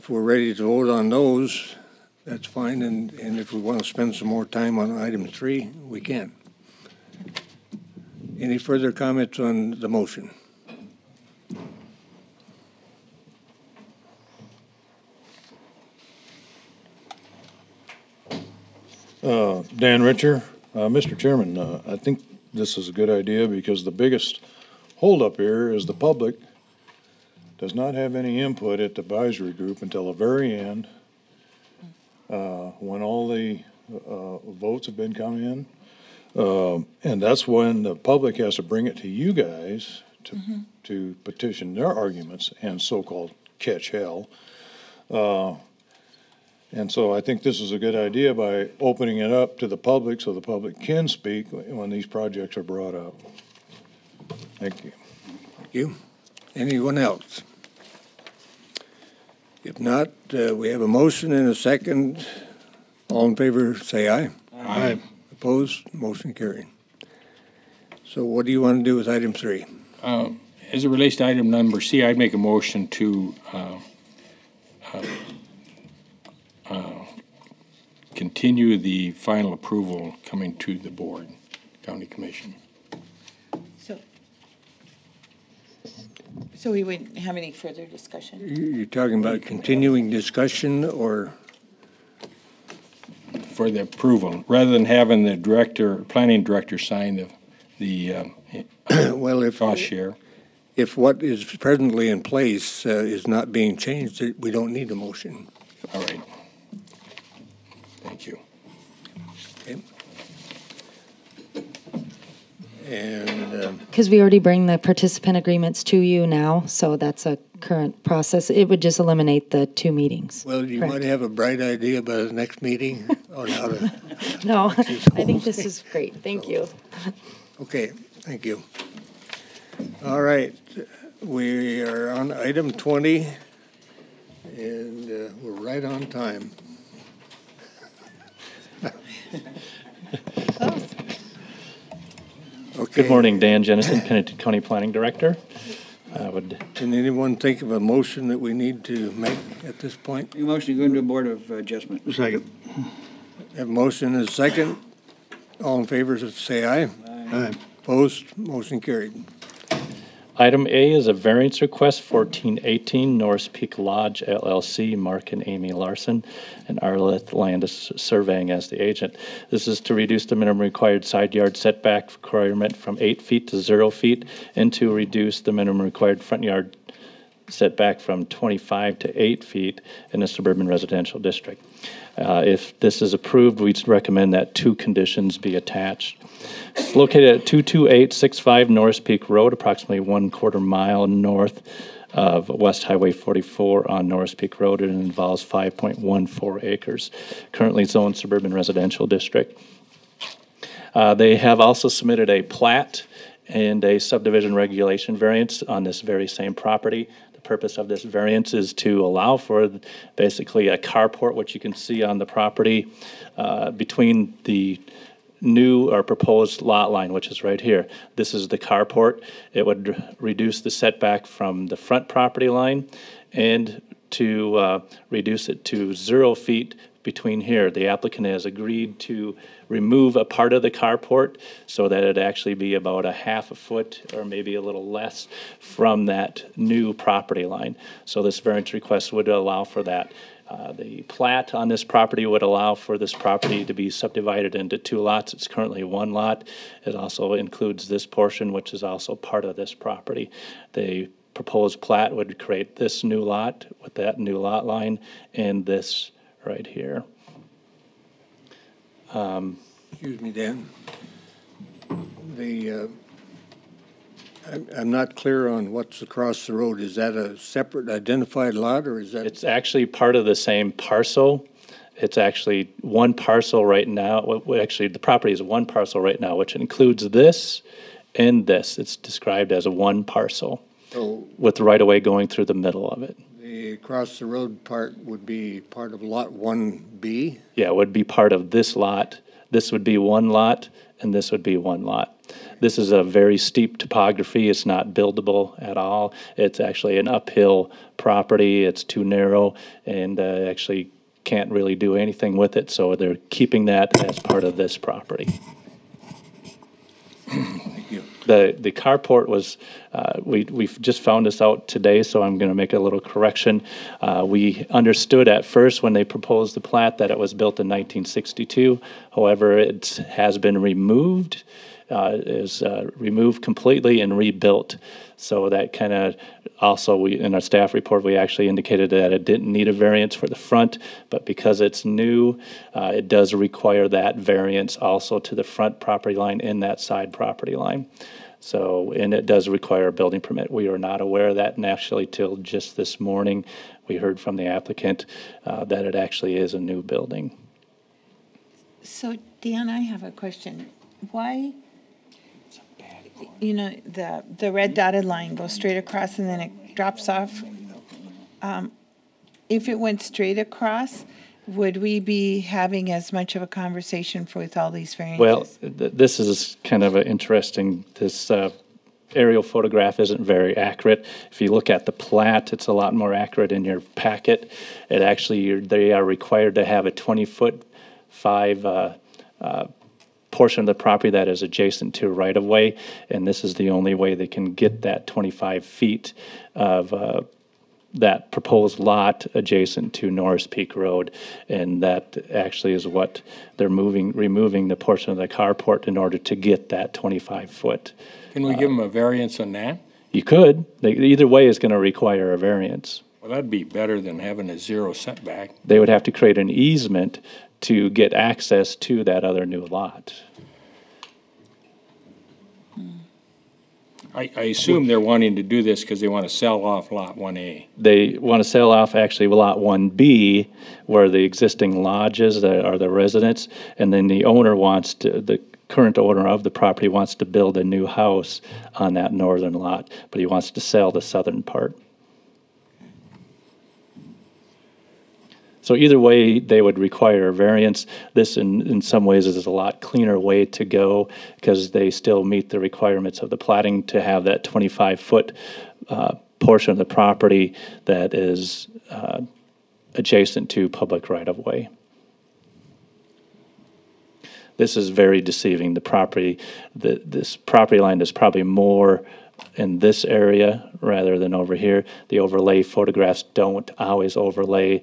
we're ready to vote on those, that's fine. And if we want to spend some more time on item 3, we can. Any further comments on the motion? Dan Richer. Mr. Chairman, I think this is a good idea because the biggest holdup here is the public does not have any input at the advisory group until the very end, when all the votes have been come in. And that's when the public has to bring it to you guys to petition their arguments and so-called catch hell. And so I think this is a good idea by opening it up to the public so the public can speak when these projects are brought up. Thank you. Thank you. Anyone else? If not, we have a motion and a second. All in favor, say aye. Aye. Opposed? Motion carried. So what do you want to do with item 3? As it relates to item number C, I'd make a motion to continue the final approval coming to the board, county commission. So we wouldn't have any further discussion? You're talking about continuing discussion or? For the approval, rather than having the planning director sign the well, cost share. If what is presently in place is not being changed, we don't need a motion. All right. Thank you. Okay. And because we already bring the participant agreements to you now, so that's a current process. It would just eliminate the 2 meetings. well, you Correct. might have a bright idea by the next meeting on how to. No, I think this is great. Thank you. Okay, thank you. All right, we are on item 20, and we're right on time. Okay. Good morning, Dan Jennison, Pennington County Planning Director. Can anyone think of a motion that we need to make at this point? A motion to go into a Board of Adjustment. Second. Have a motion and a second. All in favor, say aye. Aye. Opposed? Motion carried. Item A is a variance request 1418 Norris Peak Lodge LLC, Mark and Amy Larson, and Arleth Landis Surveying as the agent. This is to reduce the minimum required side yard setback requirement from 8 feet to 0 feet, and to reduce the minimum required front yard setback from 25 to 8 feet in a suburban residential district. If this is approved, we recommend that 2 conditions be attached. It's located at 22865 Norris Peak Road, approximately 1/4 mile north of West Highway 44 on Norris Peak Road. It involves 5.14 acres, currently zoned suburban residential district. They have also submitted a plat and a subdivision regulation variance on this very same property. The purpose of this variance is to allow for basically a carport, which you can see on the property between the new or proposed lot line, which is right here. This is the carport. It would reduce the setback from the front property line and to reduce it to 0 feet between here. The applicant has agreed to remove a part of the carport so that it'd actually be about a 1/2 foot or maybe a little less from that new property line. So this variance request would allow for that. The plat on this property would allow for this property to be subdivided into 2 lots. It's currently 1 lot. It also includes this portion, which is also part of this property. The proposed plat would create this new lot with that new lot line and this right here. Excuse me, Dan. I'm not clear on what's across the road. Is that a separate identified lot, or is that? It's actually part of the same parcel. It's actually one parcel right now. Well, actually, the property is one parcel right now, which includes this and this. It's described as a one parcel with the right-of-way going through the middle of it. The across the road part would be part of Lot 1B? Yeah, it would be part of this lot. This would be 1 lot, and this would be 1 lot. This is a very steep topography. It's not buildable at all. It's actually an uphill property. It's too narrow, and actually can't really do anything with it, so they're keeping that as part of this property. Thank you. The carport was, we've just found this out today, so I'm going to make a little correction. We understood at first when they proposed the plat that it was built in 1962. However, it has been removed, removed completely and rebuilt. So that kind of also, in our staff report, we actually indicated that it didn't need a variance for the front, but because it's new, it does require that variance also to the front property line and that side property line. So, and it does require a building permit. We were not aware of that, and actually till just this morning, we heard from the applicant that it actually is a new building. So, Dan, I have a question. Why, you know, the red dotted line goes straight across and then it drops off? If it went straight across, would we be having as much of a conversation with all these variances? Well, this is kind of an interesting, this aerial photograph isn't very accurate. If you look at the plat, it's a lot more accurate in your packet. It actually, they are required to have a 20-foot 5 portion of the property that is adjacent to right-of-way, and this is the only way they can get that 25 feet of that proposed lot adjacent to Norris Peak Road, and that actually is what they're removing the portion of the carport in order to get that 25-foot. Can we give them a variance on that? You could. Either way is going to require a variance. Well, that'd be better than having a 0 setback. They would have to create an easement to get access to that other new lot. I assume they're wanting to do this because they want to sell off Lot 1A. They want to sell off actually Lot 1B, where the existing lodges are the residents, and then the owner wants to, the current owner of the property wants to build a new house on that northern lot, but he wants to sell the southern part. So either way, they would require a variance. This, in some ways, is a lot cleaner way to go because they still meet the requirements of the platting to have that 25-foot portion of the property that is adjacent to public right-of-way. This is very deceiving. The property, this property line is probably more in this area rather than over here. The overlay photographs don't always overlay.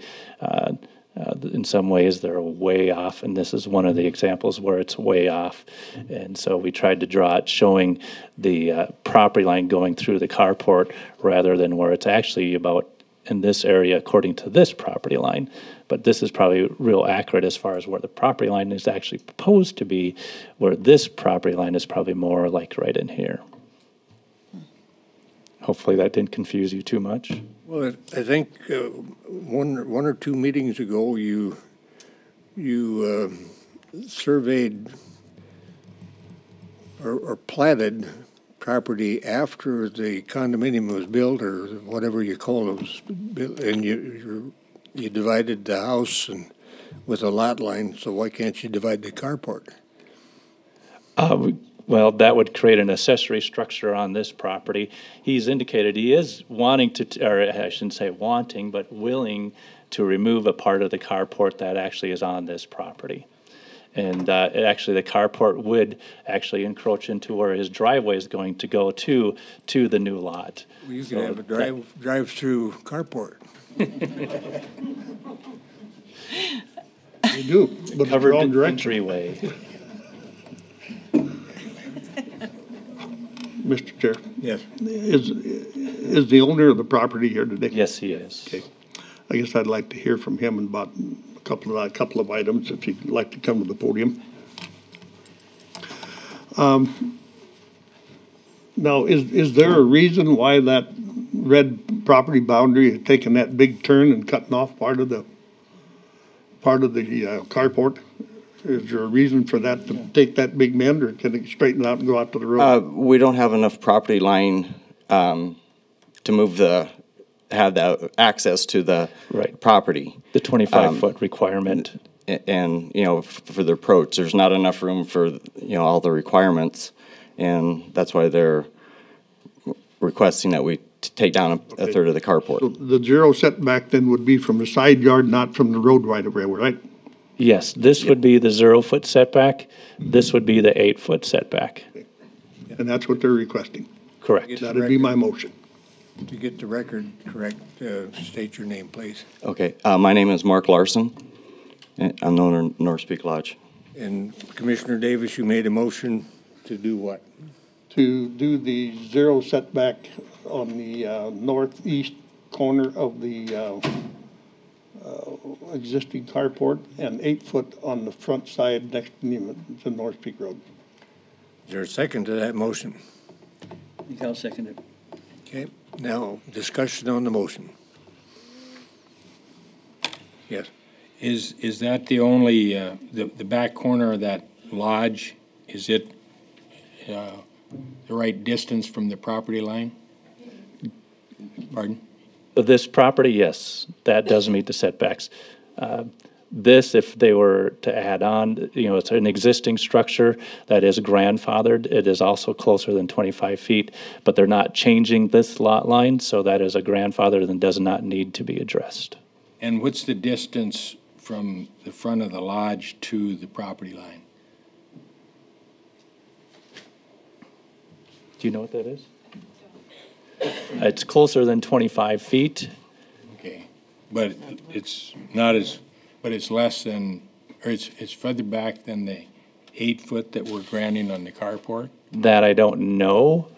In some ways, they're way off, and this is one of the examples where it's way off. And so we tried to draw it showing the property line going through the carport rather than where it's actually about in this area according to this property line. But this is probably real accurate as far as where the property line is actually proposed to be, where this property line is probably more like right in here. Hopefully that didn't confuse you too much. Well, I think one or two meetings ago, you surveyed or platted property after the condominium was built, or whatever you call it, was built, and you divided the house and with a lot line. So why can't you divide the carport? Well, that would create an accessory structure on this property. He's indicated he is wanting to, or I shouldn't say wanting, but willing to remove a part of the carport that actually is on this property. And actually, the carport would actually encroach into where his driveway is going to go to the new lot. Well, you could have a drive-through carport. You do, but covered the wrong direction. entryway. Mr. Chair? Yes. Is the owner of the property here today? Yes, he is. Okay. I guess I'd like to hear from him about a couple of items, if he'd like to come to the podium. Now, is there a reason why that red property boundary is taking that big turn and cutting off part of the carport? Is there a reason for that to take that big bend, or can it straighten out and go out to the road? We don't have enough property line to have that access to the property. The 25-foot requirement. And, for the approach, there's not enough room for, all the requirements. And that's why they're requesting that we take down a third of the carport. So the zero setback then would be from the side yard, not from the road right of way, right? Yes, this would be the 0-foot setback. This would be the 8-foot setback. And that's what they're requesting? Correct. That'd be my motion. To get the record correct, state your name, please. Okay, my name is Mark Larson. I'm the owner of North Peak Lodge. And Commissioner Davis, you made a motion to do what? To do the zero setback on the northeast corner of the existing carport, and 8 foot on the front side next to North Peak Road. Is there a second to that motion? I think I'll second it. Okay, now discussion on the motion. Yes. Is that the only, the back corner of that lodge, is it the right distance from the property line? Pardon? This property, yes, that does meet the setbacks. This, if they were to add on, it's an existing structure that is grandfathered. It is also closer than 25 feet, but they're not changing this lot line, so that is a grandfather and does not need to be addressed. And what's the distance from the front of the lodge to the property line? Do you know what that is? It's closer than 25 feet. Okay, but it's not as, but it's less than, or it's further back than the 8 foot that we're granting on the carport? That I don't know,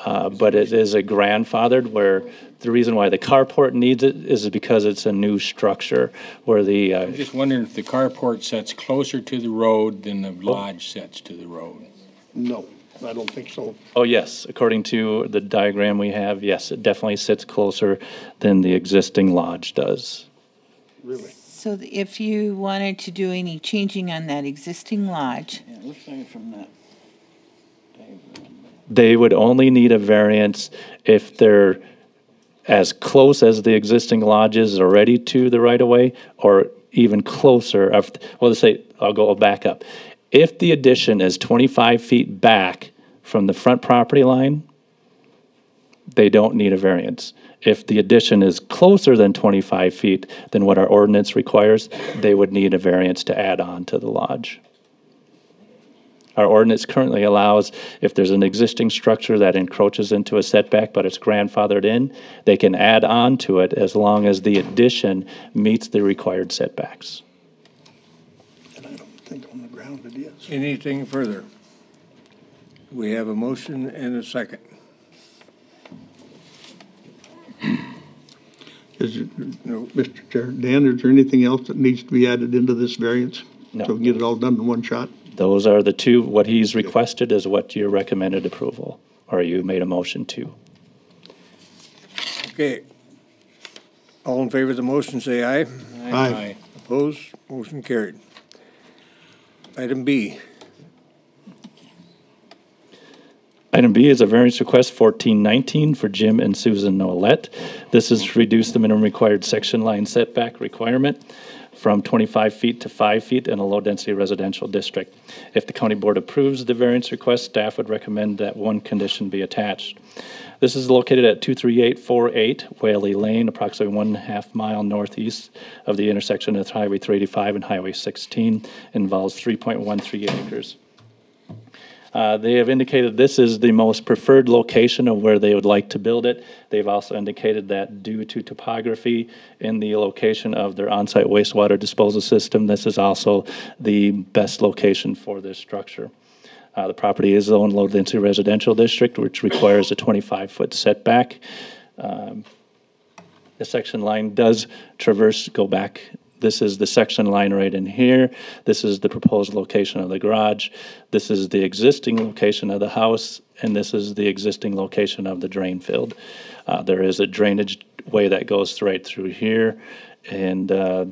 but it is a grandfathered, where the reason why the carport needs it is because it's a new structure where the... I'm just wondering if the carport sets closer to the road than the lodge sets to the road. No, I don't think so. Oh, yes. According to the diagram we have, yes, it definitely sits closer than the existing lodge does. Really? So if you wanted to do any changing on that existing lodge, Yeah, looks like it from that. They would only need a variance if they're as close as the existing lodge is already to the right-of-way, or even closer. Well, let's say, I'll back up. If the addition is 25 feet back from the front property line, they don't need a variance. If the addition is closer than 25 feet than what our ordinance requires, they would need a variance to add on to the lodge. Our ordinance currently allows, if there's an existing structure that encroaches into a setback but it's grandfathered in, they can add on to it as long as the addition meets the required setbacks. And I don't think on the ground it is. Anything further? We have a motion and a second. Mr. Chair, Dan, is there anything else that needs to be added into this variance? No. So we can get it all done in one shot? Those are the two. What he's requested is what your recommended approval, or you made a motion to. Okay. All in favor of the motion, say aye. Aye. Opposed? Motion carried. Item B. Item B is a variance request 1419 for Jim and Susan Nolet. This is to reduce the minimum required section line setback requirement from 25 feet to 5 feet in a low-density residential district. If the county board approves the variance request, staff would recommend that one condition be attached. This is located at 23848 Whaley Lane, approximately 1.5 mile northeast of the intersection of Highway 385 and Highway 16. Involves 3.13 acres. They have indicated this is the most preferred location of where they would like to build it. They've also indicated that due to topography in the location of their on-site wastewater disposal system, this is also the best location for this structure. The property is zoned low-density residential district, which requires a 25-foot setback. The section line does go back. This is the section line right in here. This is the proposed location of the garage. This is the existing location of the house, and this is the existing location of the drain field. There is a drainage way that goes right through here, and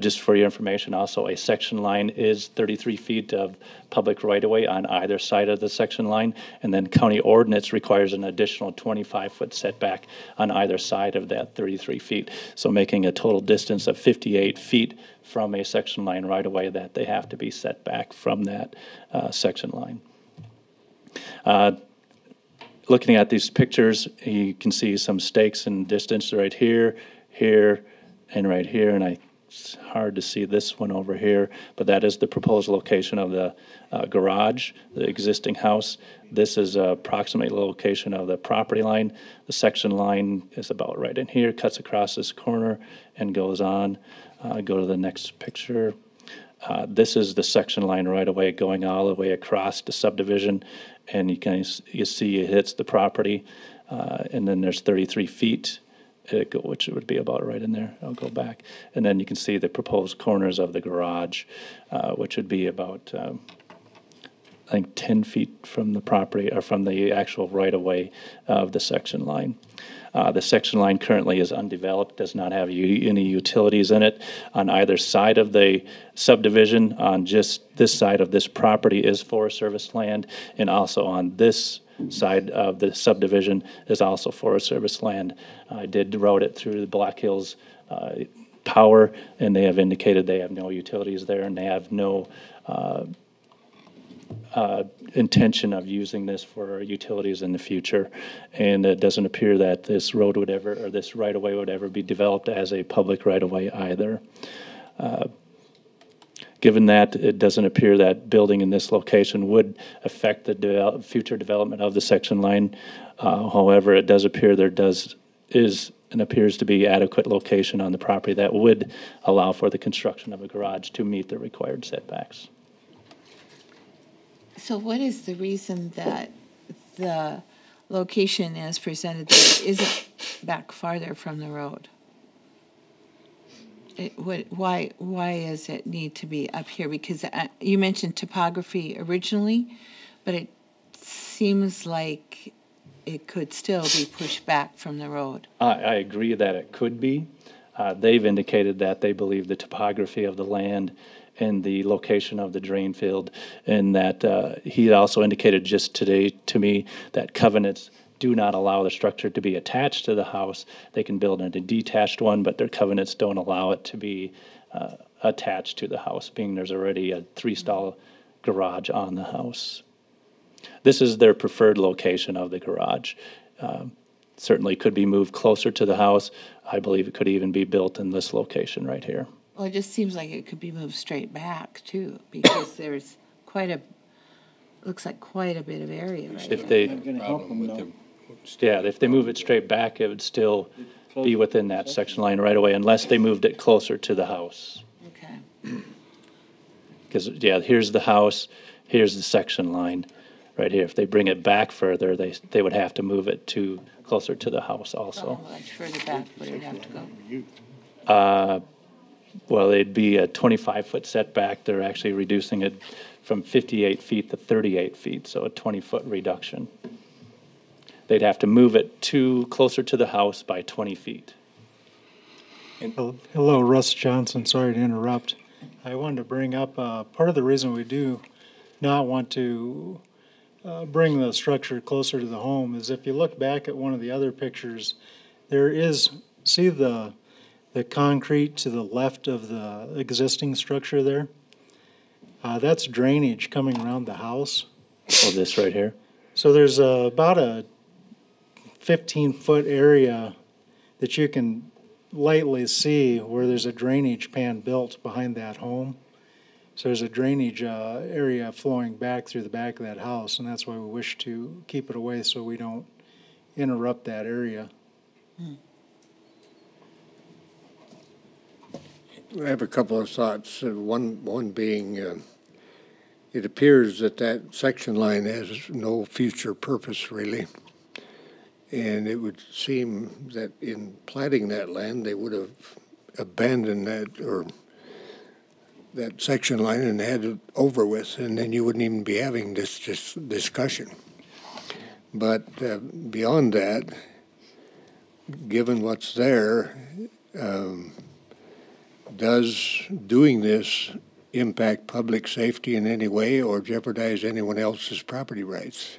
just for your information, also a section line is 33 feet of public right-of-way on either side of the section line, and then county ordinance requires an additional 25-foot setback on either side of that 33 feet, so making a total distance of 58 feet from a section line right-of-way that they have to be set back from that section line. Looking at these pictures, you can see some stakes in distance right here, here, and right here, and it's hard to see this one over here, but that is the proposed location of the garage, the existing house. This is approximately the location of the property line. The section line is about right in here, cuts across this corner and goes on. Go to the next picture. This is the section line right away going all the way across the subdivision, and you see it hits the property, and then there's 33 feet. Which would be about right in there. I'll go back. And then you can see the proposed corners of the garage, which would be about, I think, 10 feet from the property, or from the actual right-of-way of the section line. The section line currently is undeveloped, does not have any utilities in it. On either side of the subdivision, on just this side of this property is Forest Service land, and also on this side of the subdivision is also Forest Service land. I did route it through the Black Hills Power, and they have indicated they have no utilities there, and they have no intention of using this for utilities in the future. And it doesn't appear that this road would ever, or this right-of-way would ever be developed as a public right-of-way either. Given that, it doesn't appear that building in this location would affect the future development of the section line. However, it does appear there is and appears to be adequate location on the property that would allow for the construction of a garage to meet the required setbacks. So what is the reason that the location as presented there isn't back farther from the road? Why does it need to be up here? Because you mentioned topography originally, but it seems like it could still be pushed back from the road. I agree that it could be. They've indicated that they believe the topography of the land and the location of the drain field, and that he also indicated just today to me that covenants do not allow the structure to be attached to the house. They can build a detached one, but their covenants don't allow it to be attached to the house, being there's already a 3-stall garage on the house. This is their preferred location of the garage. Certainly could be moved closer to the house. I believe it could even be built in this location right here. Well, it just seems like it could be moved straight back too, because there's looks like quite a bit of area right If there. if they move it straight back, it would still be within that section line right away, unless they moved it closer to the house. Okay. Because, here's the house, here's the section line right here. If they bring it back further, they would have to move it to closer to the house also. How much further back would it have to go? Well, it'd be a 25-foot setback. They're actually reducing it from 58 feet to 38 feet, so a 20-foot reduction. They'd have to move it closer to the house by 20 feet. Hello, Russ Johnson. Sorry to interrupt. I wanted to bring up part of the reason we do not want to bring the structure closer to the home is if you look back at one of the other pictures, there is, see the concrete to the left of the existing structure there? That's drainage coming around the house. Oh, this right here? So there's about a 15-foot area that you can lightly see where there's a drainage pan built behind that home. So there's a drainage area flowing back through the back of that house, and that's why we wish to keep it away so we don't interrupt that area. I have a couple of thoughts. One being, it appears that section line has no future purpose, really. And it would seem that in platting that land, they would have abandoned that section line and had it over with, and then you wouldn't even be having this discussion. But beyond that, given what's there, does doing this impact public safety in any way or jeopardize anyone else's property rights?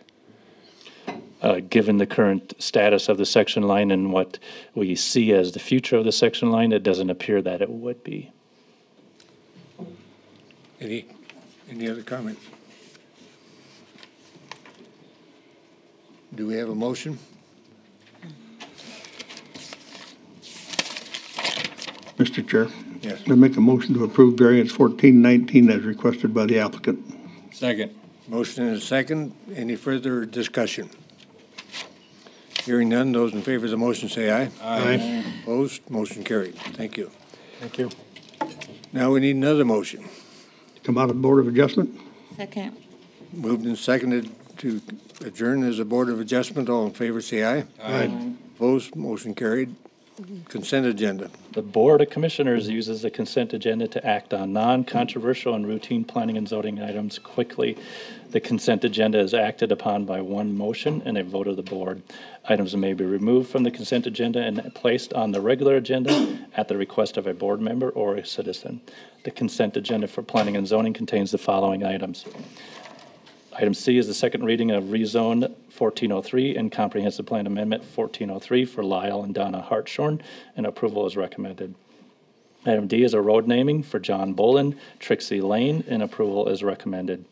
Given the current status of the section line and what we see as the future of the section line, it doesn't appear that it would be. Any other comments? Do we have a motion? Mr. Chair? Yes. I make a motion to approve variance 1419 as requested by the applicant. Second. Motion and a second. Any further discussion? Hearing none, those in favor of the motion say aye. Aye. Opposed? Motion carried. Thank you. Thank you. Now we need another motion. Come out of Board of Adjustment. Second. Moved and seconded to adjourn as a Board of Adjustment. All in favor say aye. Aye. Opposed? Motion carried. Consent agenda. The Board of Commissioners uses the consent agenda to act on non-controversial and routine planning and zoning items quickly. The consent agenda is acted upon by one motion and a vote of the board. Items may be removed from the consent agenda and placed on the regular agenda at the request of a board member or a citizen. The consent agenda for planning and zoning contains the following items. Item C is the second reading of rezone 1403 and comprehensive plan amendment 1403 for Lyle and Donna Hartshorn, and approval is recommended. Item D is a road naming for John Bolin, Trixie Lane, and approval is recommended.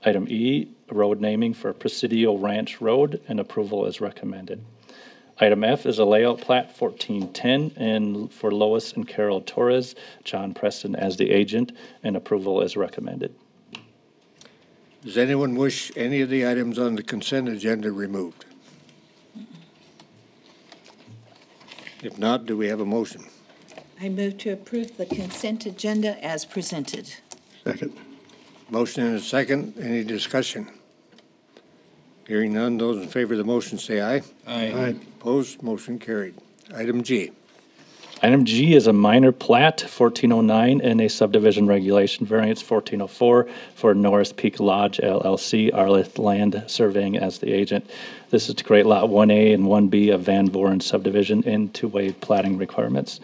Item E, road naming for Presidio Ranch Road, and approval is recommended. Item F is a layout plat 1410 and for Lois and Carol Torres, John Preston as the agent, and approval is recommended. Does anyone wish any of the items on the consent agenda removed? If not, do we have a motion? I move to approve the consent agenda as presented. Second. Motion and a second. Any discussion? Hearing none, those in favor of the motion say aye. Aye. Aye. Opposed? Motion carried. Item G. Item G is a minor plat, 1409, and a subdivision regulation variance, 1404, for North Peak Lodge LLC, Arleth Land Surveying as the agent. This is to create Lot 1A and 1B of Van Voren subdivision and to waive platting requirements.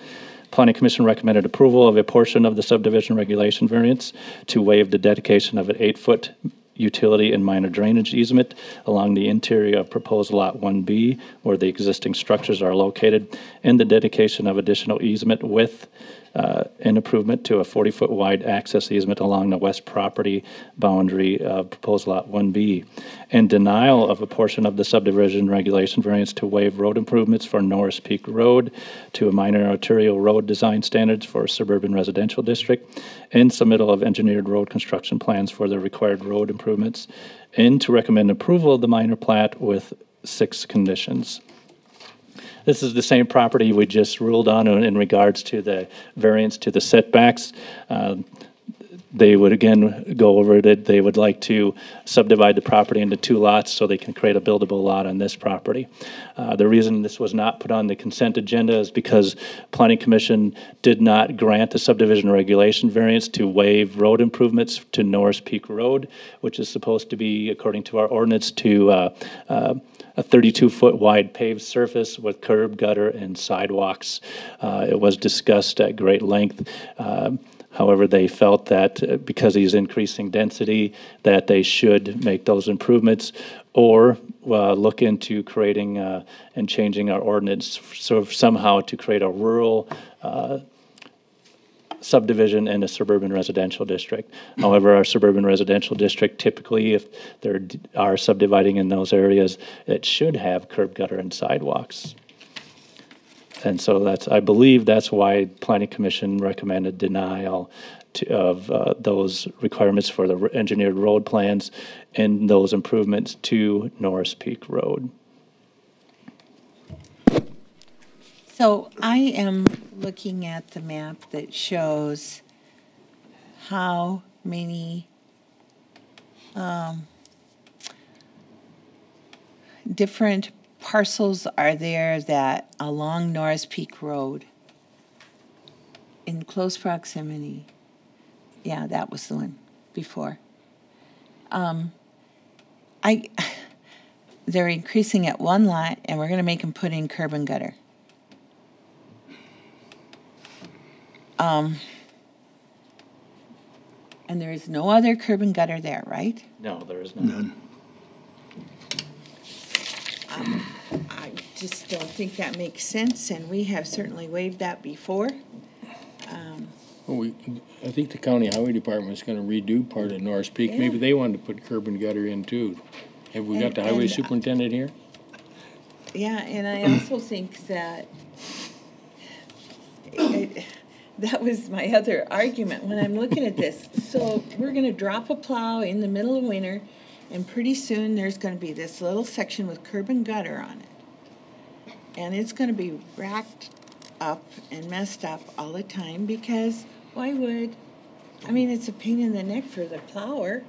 Planning Commission recommended approval of a portion of the subdivision regulation variance to waive the dedication of an 8-foot utility and minor drainage easement along the interior of proposed Lot 1B where the existing structures are located, and the dedication of additional easement with an improvement to a 40-foot wide access easement along the west property boundary of proposed Lot 1B, and denial of a portion of the subdivision regulation variance to waive road improvements for Norris Peak Road to a minor arterial road design standards for a suburban residential district, and submittal of engineered road construction plans for the required road improvements, and to recommend approval of the minor plat with 6 conditions. This is the same property we just ruled on in regards to the variance to the setbacks. they would again go over that they would like to subdivide the property into 2 lots so they can create a buildable lot on this property. The reason this was not put on the consent agenda is because Planning Commission did not grant the subdivision regulation variance to waive road improvements to Norris Peak Road, which is supposed to be, according to our ordinance, to a 32-foot wide paved surface with curb, gutter, and sidewalks. It was discussed at great length. However, they felt that because he's increasing density, that they should make those improvements or look into creating and changing our ordinance so somehow to create a rural subdivision in a suburban residential district. However, our suburban residential district, typically, if there are subdividing in those areas, it should have curb, gutter, and sidewalks. And so I believe that's why Planning Commission recommended denial of those requirements for the engineered road plans and those improvements to Norris Peak Road. So I am looking at the map that shows how many different parcels are there that along Norris Peak Road in close proximity. Yeah, that was the one before. They're increasing at 1 lot, and we're going to make them put in curb and gutter. And there is no other curb and gutter there, right? No, there is none. I just don't think that makes sense, and we have certainly waived that before. Well, I think the county highway department is going to redo part of Norris Peak. Yeah. Maybe they wanted to put curb and gutter in too. Have we got the highway superintendent here? Yeah, and I also think that that was my other argument when I'm looking at this. So we're going to drop a plow in the middle of winter, and pretty soon there's going to be this little section with curb and gutter on it. And it's going to be racked up and messed up all the time because why would? I mean, it's a pain in the neck for the plower.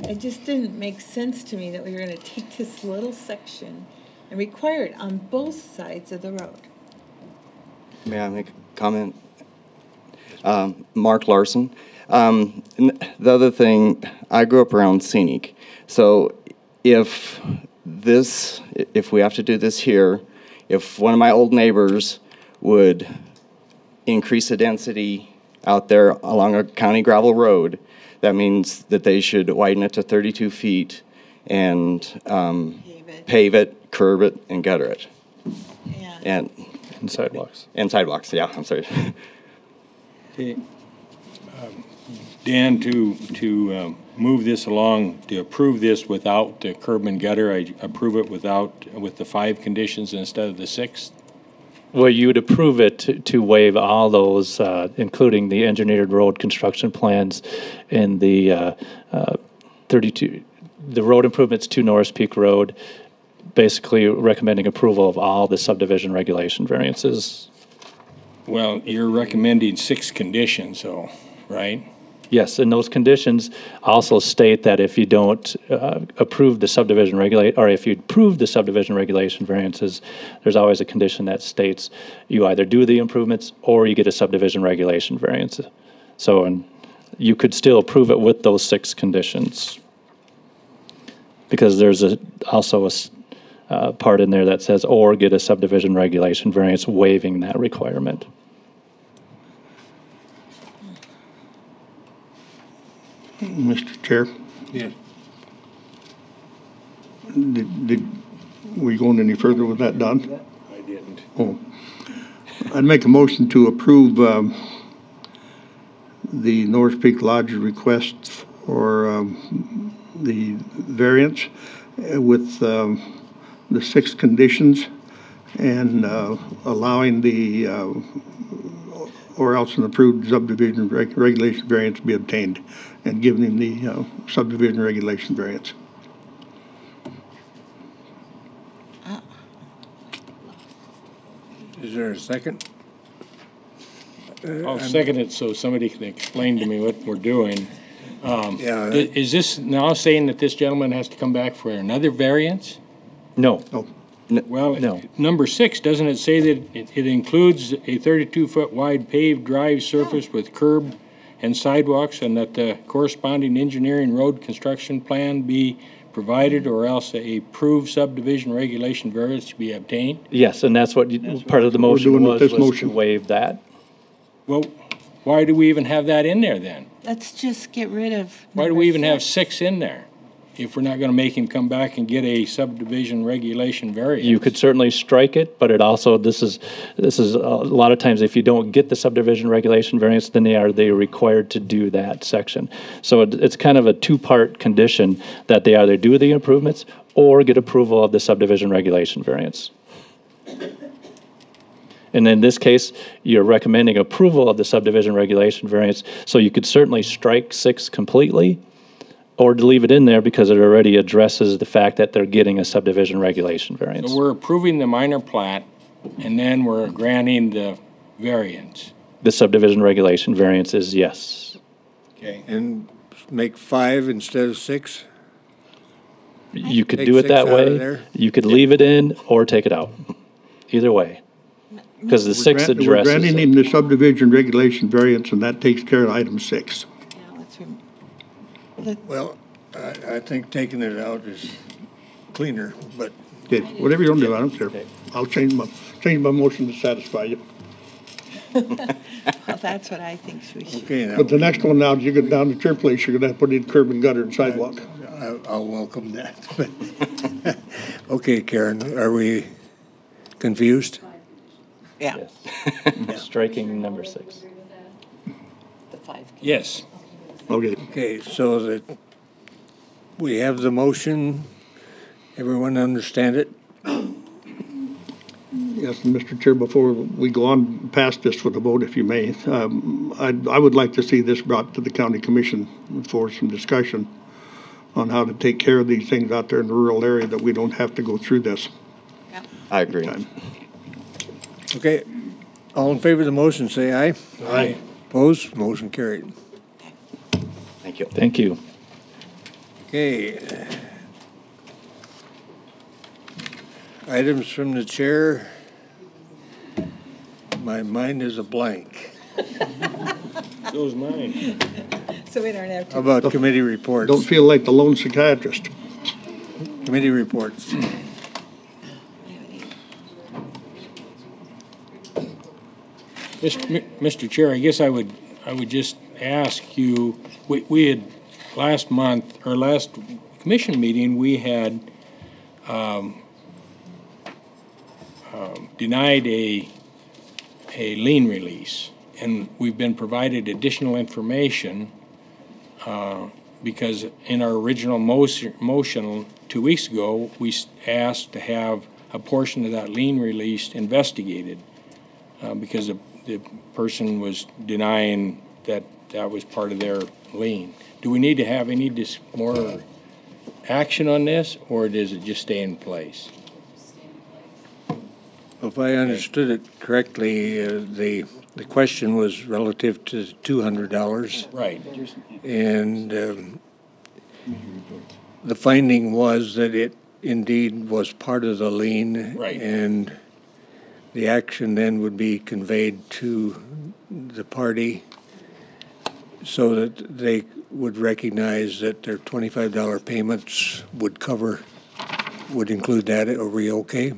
It just didn't make sense to me that we were going to take this little section and require it on both sides of the road. May I make a comment? Mark Larson. The other thing, I grew up around Scenic. So if we have to do this here, if one of my old neighbors would increase the density out there along a county gravel road, that means that they should widen it to 32 feet and pave it, curb it, and gutter it. Yeah. And sidewalks. And sidewalks, yeah, I'm sorry. Okay. Dan, to move this along, to approve this without the curb and gutter, I approve it with the 5 conditions instead of the 6? Well, you would approve it to waive all those, including the engineered road construction plans and the 32, the road improvements to Norris Peak Road, basically recommending approval of all the subdivision regulation variances. Well, you're recommending 6 conditions, though, right? Yes, and those conditions also state that if you don't approve the subdivision or if you approve the subdivision regulation variances, there's always a condition that states you either do the improvements or you get a subdivision regulation variance. So, and you could still approve it with those 6 conditions, because there's also a part in there that says or get a subdivision regulation variance waiving that requirement. Mr. Chair? Yes. Did we going any further with that, Don? I didn't. Oh. I'd make a motion to approve the Norris Peak Lodge request for the variance with the 6 conditions and allowing the or else an approved subdivision regulation variance be obtained, and giving him the subdivision regulation variance. Is there a second? I'll second it so somebody can explain to me what we're doing. Yeah. Is this now saying that this gentleman has to come back for another variance? No. No. Well, No. number 6, doesn't it say that it includes a 32-foot wide paved drive surface with curb and sidewalks, and that the corresponding engineering road construction plan be provided, or else a approved subdivision regulation variance be obtained? Yes, and that's what part of the motion doing with was this motion. to waive that. Well, why do we even have that in there then? Let's just get rid of. Why do number we even have 6. 6 in there if we're not going to make him come back and get a subdivision regulation variance? You could certainly strike it, but it also, this is a lot of times, if you don't get the subdivision regulation variance, then they are required to do that section. So it's kind of a two-part condition, that they either do the improvements or get approval of the subdivision regulation variance. And in this case, you're recommending approval of the subdivision regulation variance, so you could certainly strike 6 completely, or to leave it in there because it already addresses the fact that they're getting a subdivision regulation variance. So we're approving the minor plat, and then we're granting the variance. The subdivision regulation variance is yes. Okay. And make 5 instead of 6? You could Take do it 6 that out of way. there? You could leave it in or take it out. Either way. Because the 6 We're addresses granting it. him the subdivision regulation variance, and that takes care of item 6. Well, I think taking it out is cleaner, but Okay, whatever you want to do, I don't care. I'll change my motion to satisfy you. Well, that's what I think we should. okay now. But the next one now, as you get down to your place, you're gonna have to put in curb and gutter and sidewalk. I'll welcome that. Okay, Karen, are we confused? Yeah. Striking number 6. The 5. Yes. Okay. Okay, so that we have the motion. Everyone understand it? Yes, Mr. Chair, before we go on past this for the vote, if you may, I would like to see this brought to the county commission for some discussion on how to take care of these things out there in the rural area, that we don't have to go through this. I agree. Okay, all in favor of the motion, say aye. Aye. Opposed? Motion carried. Thank you. Thank you. Okay. Items from the chair. My mind is a blank. So's mine. So we don't have How about committee reports? Don't feel like the lone psychiatrist. Committee reports. Mr. Chair, I guess I would just ask you, we had last month, or last commission meeting, we had denied a lien release, and we've been provided additional information because in our original motion 2 weeks ago, we asked to have a portion of that lien release investigated because the person was denying that that was part of their lien. Do we need to have any more action on this, or does it just stay in place? If I understood it correctly, the question was relative to $200. Right. And the finding was that it indeed was part of the lien. Right. And the action then would be conveyed to the party so that they would recognize that their $25 payments would include that. Are we okay?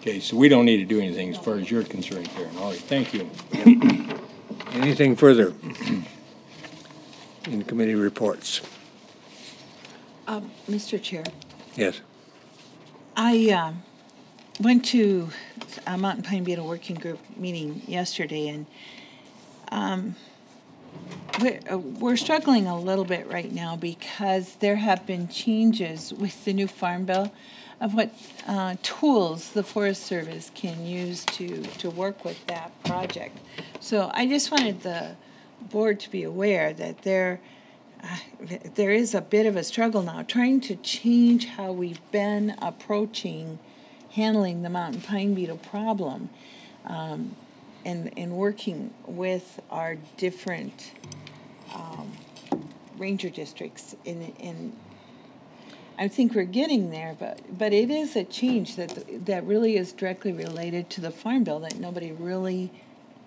Okay, so we don't need to do anything as far as you're concerned, Karen. All right, thank you. Anything further in committee reports? Mr. Chair, Yes. I went to a Mountain Pine Beetle Working Group meeting yesterday, and we're struggling a little bit right now because there have been changes with the new Farm Bill of what tools the Forest Service can use to work with that project. So I just wanted the board to be aware that there is a bit of a struggle now trying to change how we've been approaching handling the mountain pine beetle problem. and working with our different ranger districts in I think we're getting there, but it is a change that really is directly related to the farm bill that nobody really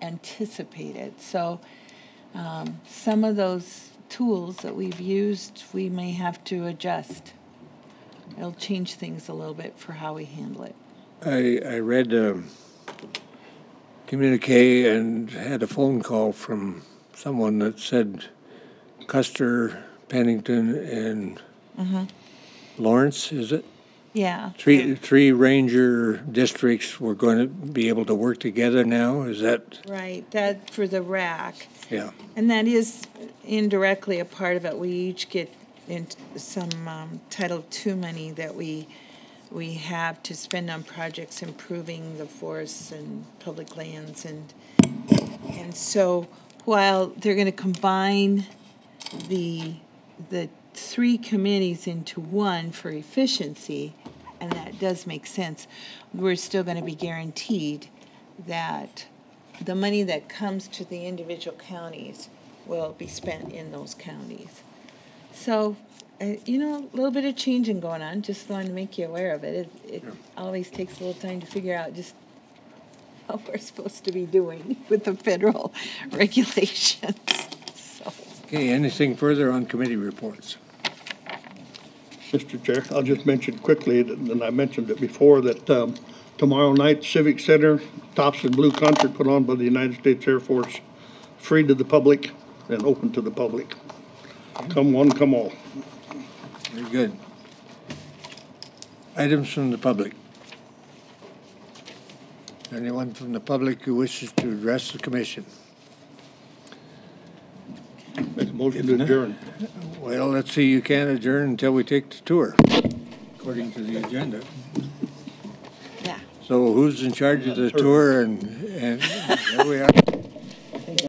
anticipated. So some of those tools that we've used, we may have to adjust. It'll change things a little bit for how we handle it. I read a communique and had a phone call from someone that said Custer, Pennington, and Lawrence, is it? Yeah. Three ranger districts were going to be able to work together now, is that? Right, that for the rack. Yeah. And that is indirectly a part of it. We each get into some Title II money that we have to spend on projects improving the forests and public lands, and so while they're going to combine the three committees into one for efficiency, and that does make sense, we're still going to be guaranteed that the money that comes to the individual counties will be spent in those counties. So, a little bit of changing going on. Just wanted to make you aware of it. It always takes a little time to figure out just what we're supposed to be doing with the federal regulations. So. Okay, anything further on committee reports? Mr. Chair, I'll just mention quickly, and I mentioned it before, that tomorrow night, Civic Center, Tops and Blue concert put on by the United States Air Force, free to the public and open to the public. Come one, come all. Very good. Items from the public. Anyone from the public who wishes to address the commission? Make a motion to adjourn. Well, let's see, you can't adjourn until we take the tour, according to the agenda. Yeah. So who's in charge of the tour, and there we are.